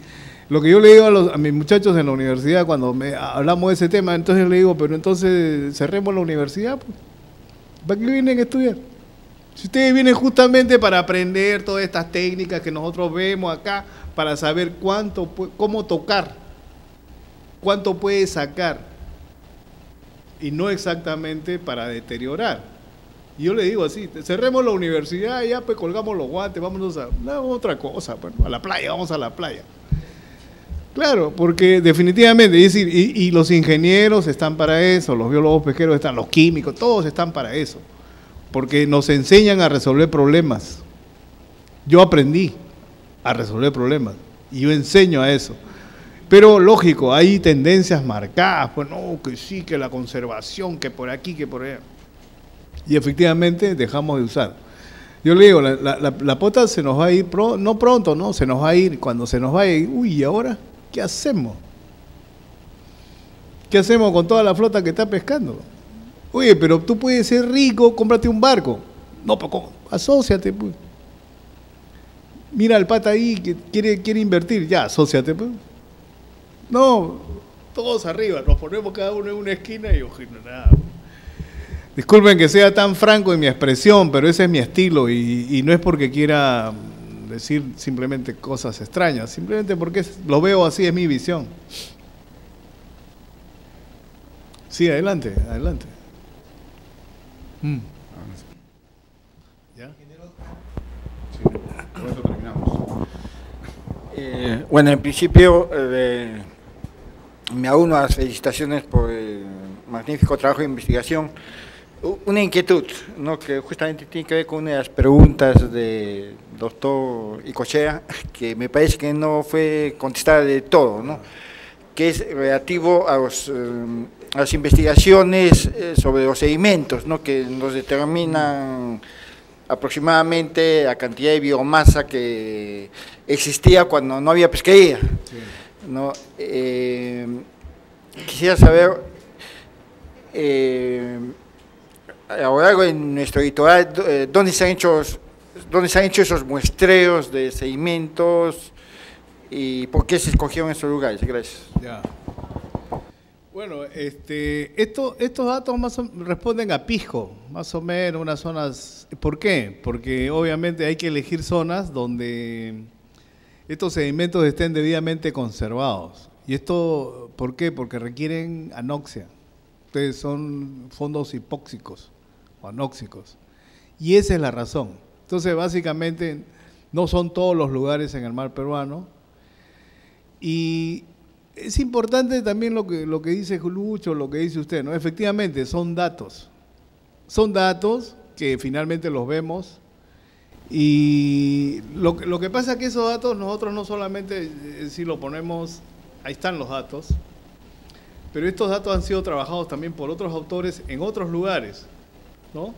Lo que yo le digo a mis muchachos en la universidad cuando hablamos de ese tema, entonces le digo, pero entonces cerremos la universidad, pues. ¿Para qué vienen a estudiar? Si ustedes vienen justamente para aprender todas estas técnicas que nosotros vemos acá, para saber cómo tocar, cuánto puede sacar, y no exactamente para deteriorar. Y yo le digo así, cerremos la universidad, ya pues colgamos los guantes, vámonos a otra cosa, pues, a la playa, vamos a la playa. Claro, porque definitivamente, es decir, y los ingenieros están para eso, los biólogos pesqueros están, los químicos, todos están para eso, porque nos enseñan a resolver problemas. Yo aprendí a resolver problemas y yo enseño a eso. Pero lógico, hay tendencias marcadas, pues no, que sí, que la conservación, que por aquí, que por allá. Y efectivamente dejamos de usar. Yo le digo, la pota se nos va a ir, no pronto, no, se nos va a ir. Cuando se nos va a ir, uy, ¿y ahora qué hacemos? ¿Qué hacemos con toda la flota que está pescando? Oye, pero tú puedes ser rico, cómprate un barco. No, pero ¿cómo? Asóciate, pues. Mira al pata ahí que quiere invertir, ya, asóciate, pues. No, todos arriba, nos ponemos cada uno en una esquina y ojo, nada. Disculpen que sea tan franco en mi expresión, pero ese es mi estilo y no es porque quiera decir simplemente cosas extrañas, simplemente porque lo veo así, es mi visión. Sí, adelante, adelante. ¿Ya? Sí, con esto terminamos. Bueno, en principio me uno a las felicitaciones por el magnífico trabajo de investigación. Una inquietud, ¿no?, que justamente tiene que ver con una de las preguntas del doctor Icochea, que me parece que no fue contestada de todo, ¿no?, que es relativo a las investigaciones sobre los sedimentos, ¿no?, que nos determinan aproximadamente la cantidad de biomasa que existía cuando no había pesquería, ¿no? Quisiera saber, a lo largo de nuestro litoral, ¿dónde se han hecho esos muestreos de sedimentos y por qué se escogieron esos lugares? Gracias. Ya. Bueno, estos datos responden a Pisco, más o menos, unas zonas. ¿Por qué? Porque obviamente hay que elegir zonas donde estos sedimentos estén debidamente conservados. ¿Y esto por qué? Porque requieren anoxia. Ustedes son fondos hipóxicos o anóxicos. Y esa es la razón. Entonces, básicamente, no son todos los lugares en el mar peruano. Y es importante también lo que dice Lucho, lo que dice usted, ¿no? Efectivamente, son datos. Son datos que finalmente los vemos. Y lo que pasa es que esos datos nosotros no solamente, si lo ponemos, ahí están los datos, pero estos datos han sido trabajados también por otros autores en otros lugares, ¿no?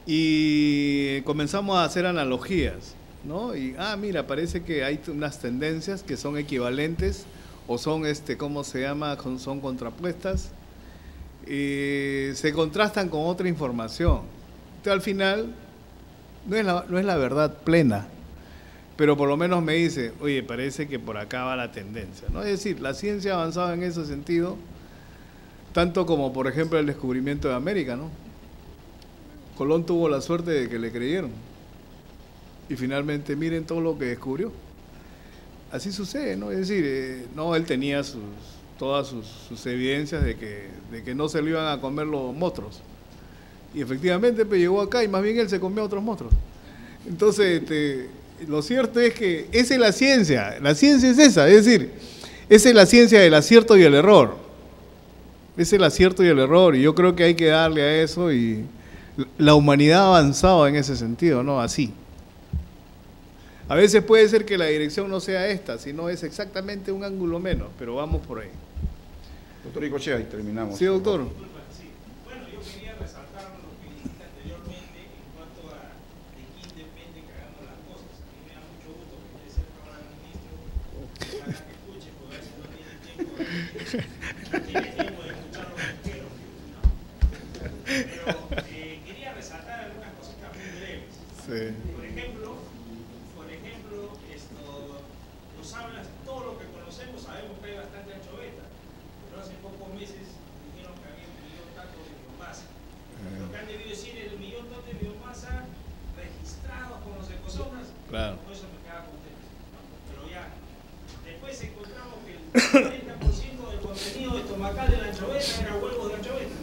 Y comenzamos a hacer analogías, ¿no? Y, mira, parece que hay unas tendencias que son equivalentes o son, ¿cómo se llama? Son contrapuestas. Se contrastan con otra información. Entonces, al final, no es la verdad plena, pero por lo menos me dice, oye, parece que por acá va la tendencia, ¿no? Es decir, la ciencia ha avanzado en ese sentido, tanto como, por ejemplo, el descubrimiento de América, ¿no? Colón tuvo la suerte de que le creyeron. Y finalmente miren todo lo que descubrió. Así sucede, ¿no? Es decir, no, él tenía todas sus evidencias de que no se lo iban a comer los monstruos. Y efectivamente pues, llegó acá y más bien él se comió a otros monstruos. Entonces, lo cierto es que esa es la ciencia es esa, es decir, esa es la ciencia del acierto y el error. Ese es el acierto y el error, y yo creo que hay que darle a eso, y la humanidad ha avanzado en ese sentido, ¿no? Así. A veces puede ser que la dirección no sea esta, sino es exactamente un ángulo menos, pero vamos por ahí. Doctor Icochea, y terminamos. Sí, doctor. Sí. Bueno, yo quería resaltar lo que dijiste anteriormente en cuanto a de quién depende que hagamos las cosas. A mí me da mucho gusto que esté cerca ahora el ministro, para que escuche, porque a veces no tiene tiempo de escuchar lo que quiero. Pero quería resaltar algunas cositas muy breves. Sí. Por ejemplo, nos hablas, todo lo que conocemos, sabemos que hay bastante anchoveta, pero hace pocos meses dijeron que había 1 millón tanto de biomasa. Lo que han debido decir es 1 millón tanto de biomasa registrados con los ecozonas, claro. Por eso me quedaba contento, ¿no? Pero ya, después encontramos que el 40% del contenido estomacal de la anchoveta era huevos de anchoveta.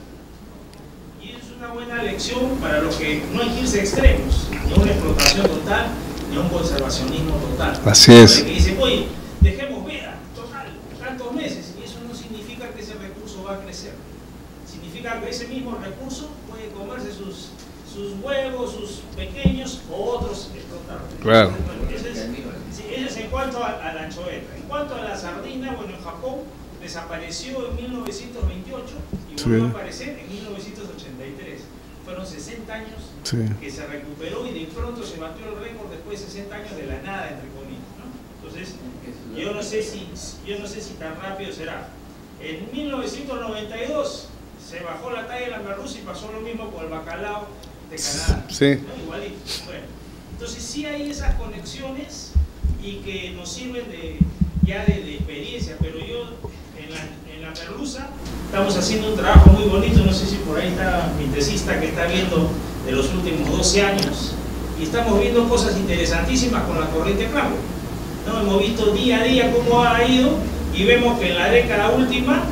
Y es una buena lección para los que no hay que irse a extremos, ni a una explotación total, ni a un conservacionismo total. Así es. Que dicen, oye, dejemos veda, total, tantos meses, y eso no significa que ese recurso va a crecer. Significa que ese mismo recurso puede comerse sus huevos, sus pequeños o otros explotables. Claro. Eso es en cuanto a la anchoveta. En cuanto a la sardina, bueno, en Japón desapareció en 1928 y volvió a aparecer en 1983. fueron 60 años sí, que se recuperó y de pronto se batió el récord después de 60 años de la nada, entre comillas, ¿no? Entonces, yo no sé si tan rápido será. En 1992 se bajó la talla de la merluza y pasó lo mismo con el bacalao de Canadá, sí, ¿no? Igualito. Bueno, entonces sí hay esas conexiones y que nos sirven ya de experiencia, pero yo en la merluza estamos haciendo un trabajo muy bonito, no sé si por ahí está mi tesista que está viendo de los últimos 12 años, y estamos viendo cosas interesantísimas con la corriente Clavo, ¿no? Hemos visto día a día cómo ha ido y vemos que en la década última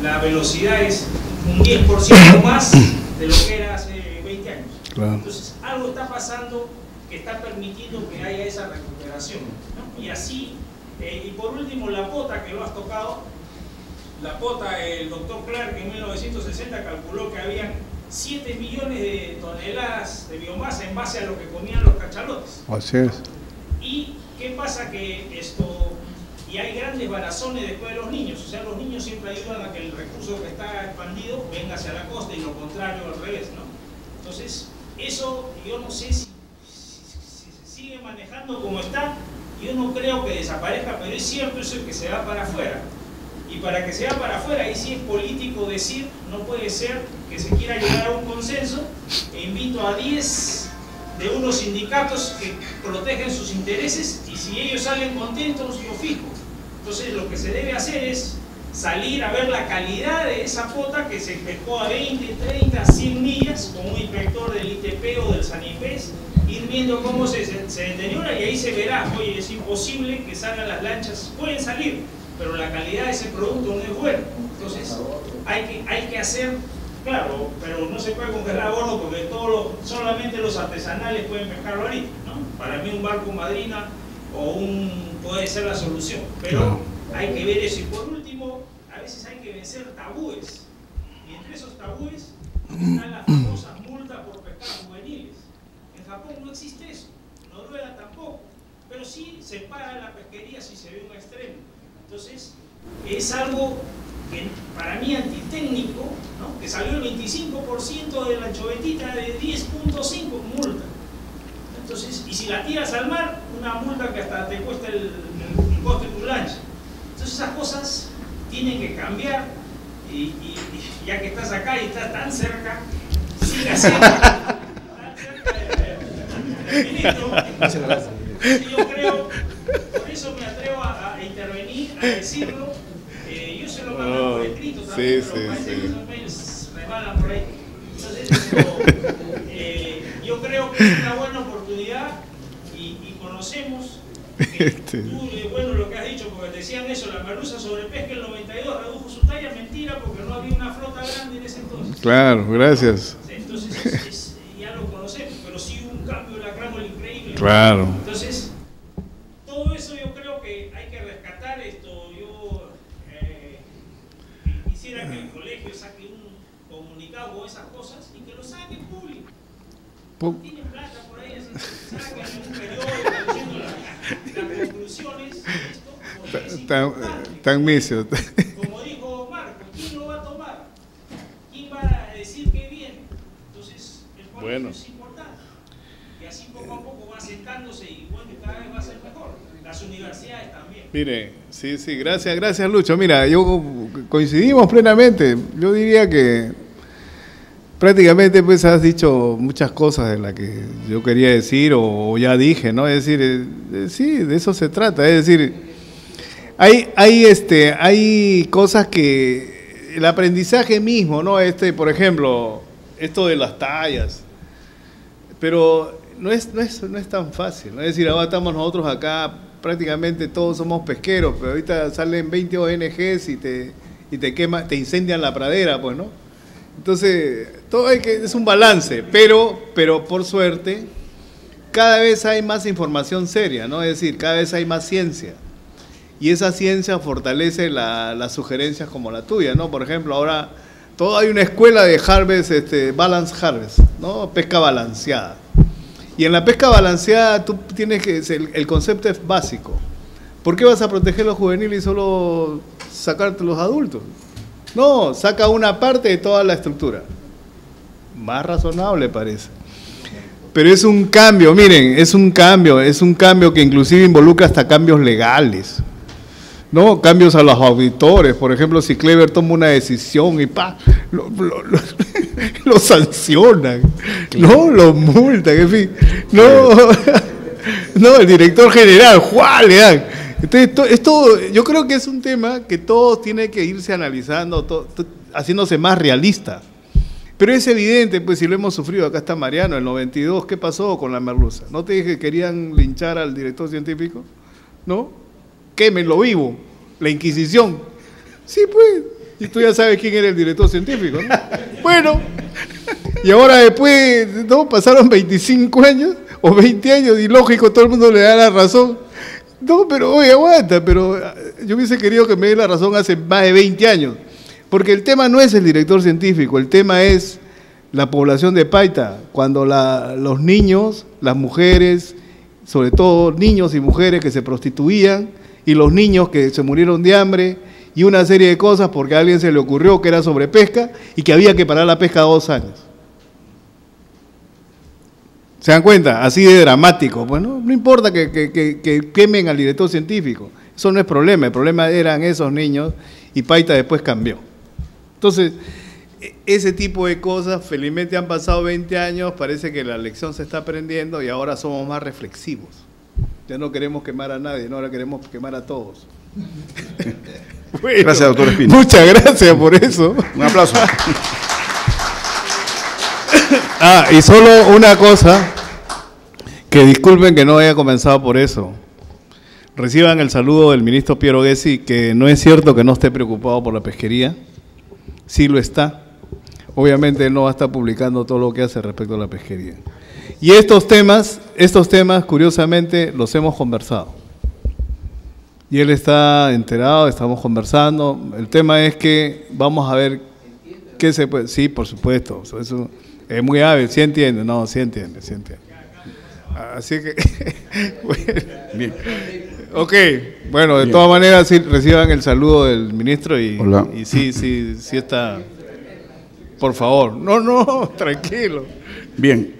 la velocidad es un 10% más de lo que era hace 20 años. claro. Entonces algo está pasando que está permitiendo que haya esa recuperación, ¿no? Y así, y por último la pota que lo has tocado, la pota, el doctor Clark en 1960 calculó que había 7 millones de toneladas de biomasa en base a lo que comían los cachalotes. Así es. ¿Y qué pasa? Que y hay grandes barazones después de los niños, o sea, los niños siempre ayudan a que el recurso que está expandido venga hacia la costa y lo contrario al revés, ¿no? Entonces, eso yo no sé si se sigue manejando como está, yo no creo que desaparezca, pero es cierto eso que se va para afuera. Y para que se va para afuera, ahí sí es político decir, no puede ser que se quiera llegar a un consenso, e invito a 10 de unos sindicatos que protegen sus intereses, y si ellos salen contentos, yo fijo. Entonces lo que se debe hacer es salir a ver la calidad de esa pota que se pescó a 20, 30, 100 millas con un inspector del ITP o del Sanipes, ir viendo cómo se deteriora, y ahí se verá, oye, es imposible que salgan las lanchas, pueden salir, pero la calidad de ese producto no es buena. Entonces hay que hacer, claro, pero no se puede congelar a bordo porque solamente los artesanales pueden pescarlo ahorita, ¿no? Para mí un barco madrina puede ser la solución, pero hay que ver eso. Y por último, a veces hay que vencer tabúes, y entre esos tabúes están las famosas multas por pescar juveniles. En Japón no existe eso, en Noruega tampoco, pero sí se para la pesquería si se ve un extremo. Entonces, es algo que para mí antitécnico, ¿no? Que salió el 25% de la anchovetita de 10.5 multa. Entonces, y si la tiras al mar, una multa que hasta te cuesta el coste de tu lancha. Entonces esas cosas tienen que cambiar, y ya que estás acá y estás tan cerca, sigue haciendo tan cerca del ministro. Yo creo, por eso me atrevo a intervenir, a decirlo. Yo se lo mando por escrito también, pero parece que esos mails resbalan por ahí. Entonces, yo creo que es una buena oportunidad, y conocemos que bueno, lo que has dicho, porque decían eso, la merluza sobrepesca en el 92 redujo su talla, mentira, porque no había una flota grande en ese entonces. Claro, gracias. Entonces, ya lo conocemos, pero sí hubo un cambio de la Cramol increíble. Claro. Entonces, todo eso yo creo que hay que rescatar esto. Yo quisiera que el colegio saque un comunicado con esas cosas y que lo saque público. Tienen plata por ahí, así, saquen en un periódico diciendo las conclusiones de esto, porque es importante. Como dijo Marco, ¿quién lo va a tomar? ¿Quién va a decir qué viene? Entonces, el colegio es importante. Y así poco a poco va asentándose, y bueno, cada vez va a ser mejor. Las universidades también. Mire, sí, gracias Lucho. Mira, coincidimos plenamente. Yo diría que prácticamente pues has dicho muchas cosas de las que yo quería decir o ya dije, ¿no? Es decir, sí, de eso se trata. Es decir, hay cosas que el aprendizaje mismo, ¿no? Por ejemplo, esto de las tallas, pero no es tan fácil, ¿no? Es decir, ahora estamos nosotros acá, prácticamente todos somos pesqueros, pero ahorita salen 20 ONGs y te incendian la pradera, pues, ¿no? Entonces, es un balance, pero por suerte, cada vez hay más información seria, ¿no? Es decir, cada vez hay más ciencia. Y esa ciencia fortalece las sugerencias como la tuya, ¿no? Por ejemplo, ahora hay una escuela de harvest, balance harvest, ¿no? Pesca balanceada. Y en la pesca balanceada tú tienes que, el concepto es básico. ¿Por qué vas a proteger los juveniles y solo sacarte los adultos? No, saca una parte de toda la estructura. Más razonable parece. Pero es un cambio, miren, es un cambio que inclusive involucra hasta cambios legales, ¿no? Cambios a los auditores, por ejemplo, si Clever toma una decisión y lo sancionan, ¿no? Lo multan, en fin. No, el director general, ¡juá! Le dan. Entonces, yo creo que es un tema que todos tienen que irse analizando, haciéndose más realista. Pero es evidente, pues si lo hemos sufrido, acá está Mariano, el 92, ¿qué pasó con la merluza? ¿No te dije que querían linchar al director científico? ¿No? Quémenlo vivo, la Inquisición. Sí, pues, y tú ya sabes quién era el director científico, ¿no? Bueno, y ahora después, ¿no? Pasaron 25 años o 20 años y lógico, todo el mundo le da la razón. No, pero oye, aguanta, pero yo hubiese querido que me dé la razón hace más de 20 años. Porque el tema no es el director científico, el tema es la población de Paita, cuando los niños, las mujeres, sobre todo niños y mujeres que se prostituían, y los niños que se murieron de hambre, y una serie de cosas porque a alguien se le ocurrió que era sobrepesca y que había que parar la pesca 2 años. ¿Se dan cuenta? Así de dramático. Bueno, no importa que quemen al director científico, eso no es problema, el problema eran esos niños y Paita después cambió. Entonces, ese tipo de cosas, felizmente han pasado 20 años, parece que la lección se está aprendiendo y ahora somos más reflexivos. Ya no queremos quemar a nadie, no, ahora queremos quemar a todos. Bueno, gracias, doctor Espino. Muchas gracias por eso. Un aplauso. Y solo una cosa, que disculpen que no haya comenzado por eso. Reciban el saludo del ministro Piero Gessi, que no es cierto que no esté preocupado por la pesquería. Sí lo está. Obviamente él no va a estar publicando todo lo que hace respecto a la pesquería. Y estos temas, curiosamente, los hemos conversado. Y él está enterado, estamos conversando. El tema es que vamos a ver qué se puede... Sí, por supuesto. Eso es muy hábil, sí entiende. No, sí entiende. Así que... bueno, bien. Ok, bueno, de todas maneras sí, reciban el saludo del ministro y sí está, por favor. No, tranquilo. Bien,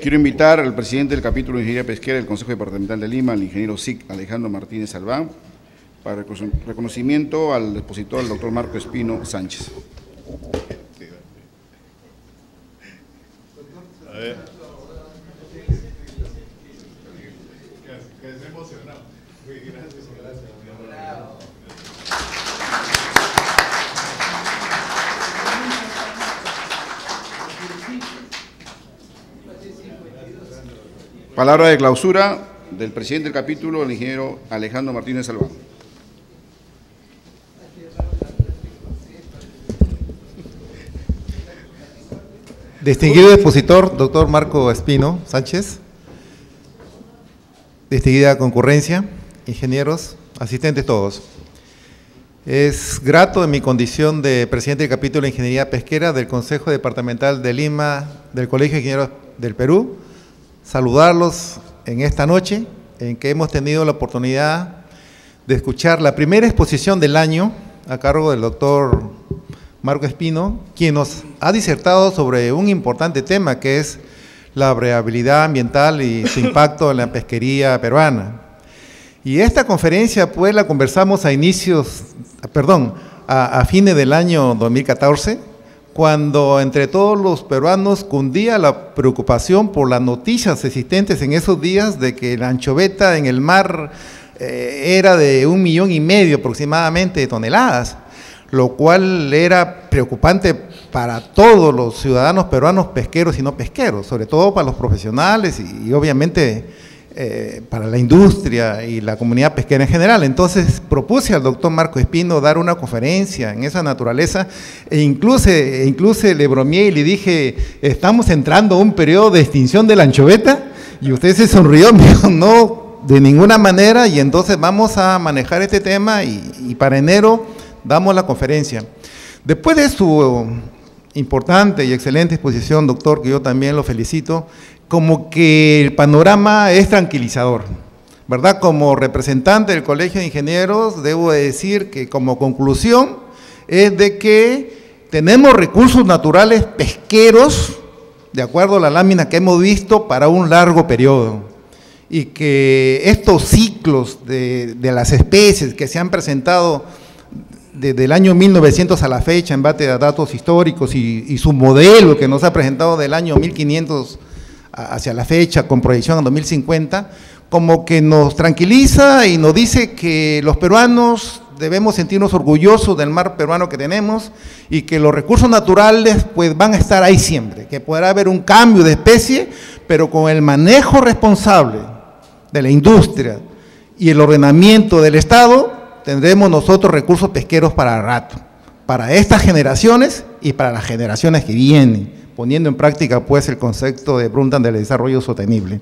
quiero invitar al presidente del capítulo de Ingeniería Pesquera del Consejo Departamental de Lima, el ingeniero SIC Alejandro Martínez Albán, para reconocimiento al expositor, el doctor Marco Espino Sánchez. A ver. Palabra de clausura del presidente del capítulo, el ingeniero Alejandro Martínez Albán. Distinguido expositor, doctor Marco Espino Sánchez, distinguida concurrencia, ingenieros, asistentes todos. Es grato en mi condición de presidente del capítulo de Ingeniería Pesquera del Consejo Departamental de Lima, del Colegio de Ingenieros del Perú, saludarlos en esta noche en que hemos tenido la oportunidad de escuchar la primera exposición del año a cargo del doctor Marco Espino, quien nos ha disertado sobre un importante tema que es la variabilidad ambiental y su impacto en la pesquería peruana. Y esta conferencia pues la conversamos a fines del año 2014, cuando entre todos los peruanos cundía la preocupación por las noticias existentes en esos días de que la anchoveta en el mar era de 1,5 millones aproximadamente de toneladas, lo cual era preocupante para todos los ciudadanos peruanos pesqueros y no pesqueros, sobre todo para los profesionales y obviamente para la industria y la comunidad pesquera en general. Entonces propuse al doctor Marco Espino dar una conferencia en esa naturaleza e incluso le bromeé y le dije, estamos entrando a un periodo de extinción de la anchoveta, y usted se sonrió, me dijo, no, de ninguna manera, y entonces vamos a manejar este tema y para enero damos la conferencia. Después de su importante y excelente exposición, doctor, que yo también lo felicito, como que el panorama es tranquilizador, ¿verdad? Como representante del Colegio de Ingenieros, debo decir que como conclusión es de que tenemos recursos naturales pesqueros, de acuerdo a la lámina que hemos visto, para un largo periodo. Y que estos ciclos de las especies que se han presentado desde el año 1900 a la fecha, en base a datos históricos y su modelo que nos ha presentado del año 1500 hacia la fecha, con proyección a 2050, como que nos tranquiliza y nos dice que los peruanos debemos sentirnos orgullosos del mar peruano que tenemos y que los recursos naturales pues van a estar ahí siempre, que podrá haber un cambio de especie, pero con el manejo responsable de la industria y el ordenamiento del Estado, tendremos nosotros recursos pesqueros para rato, para estas generaciones y para las generaciones que vienen, poniendo en práctica pues el concepto de Brundtland del desarrollo sostenible.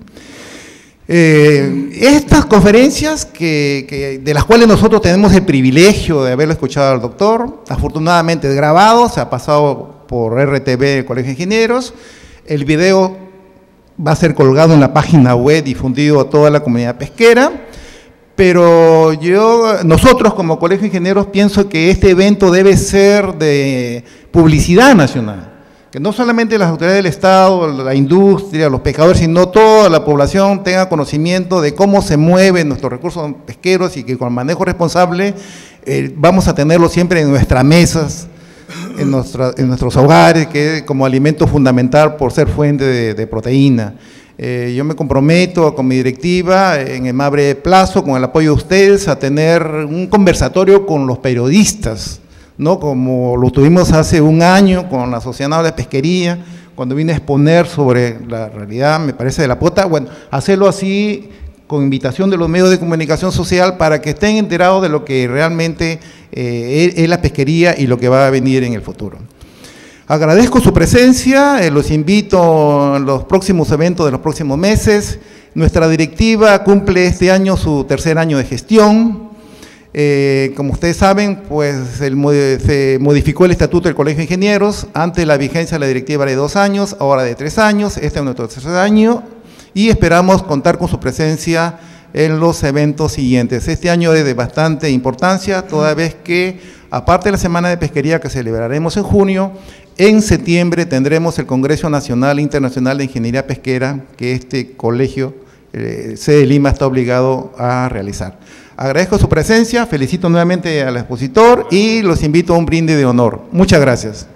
Estas conferencias de las cuales nosotros tenemos el privilegio de haberlo escuchado al doctor, afortunadamente es grabado, se ha pasado por RTV del Colegio de Ingenieros, el video va a ser colgado en la página web, difundido a toda la comunidad pesquera, pero nosotros como Colegio de Ingenieros pienso que este evento debe ser de publicidad nacional, que no solamente las autoridades del Estado, la industria, los pescadores, sino toda la población tenga conocimiento de cómo se mueven nuestros recursos pesqueros y que con manejo responsable vamos a tenerlo siempre en nuestras mesas, en nuestros hogares, que como alimento fundamental por ser fuente de proteína. Yo me comprometo con mi directiva en el más breve plazo, con el apoyo de ustedes, a tener un conversatorio con los periodistas, ¿no? Como lo tuvimos hace un año con la Sociedad Nacional de Pesquería, cuando vine a exponer sobre la realidad, me parece, de la pota. Bueno, hacerlo así con invitación de los medios de comunicación social para que estén enterados de lo que realmente es la pesquería y lo que va a venir en el futuro. Agradezco su presencia, los invito a los próximos eventos de los próximos meses. Nuestra directiva cumple este año su tercer año de gestión. Como ustedes saben, pues se modificó el estatuto del Colegio de Ingenieros. Antes la vigencia de la directiva era de 2 años, ahora de 3 años. Este es nuestro tercer año y esperamos contar con su presencia en los eventos siguientes. Este año es de bastante importancia, toda vez que, aparte de la Semana de Pesquería que celebraremos en junio, en septiembre tendremos el Congreso Nacional e Internacional de Ingeniería Pesquera, que este colegio, sede de Lima, está obligado a realizar. Agradezco su presencia, felicito nuevamente al expositor y los invito a un brindis de honor. Muchas gracias.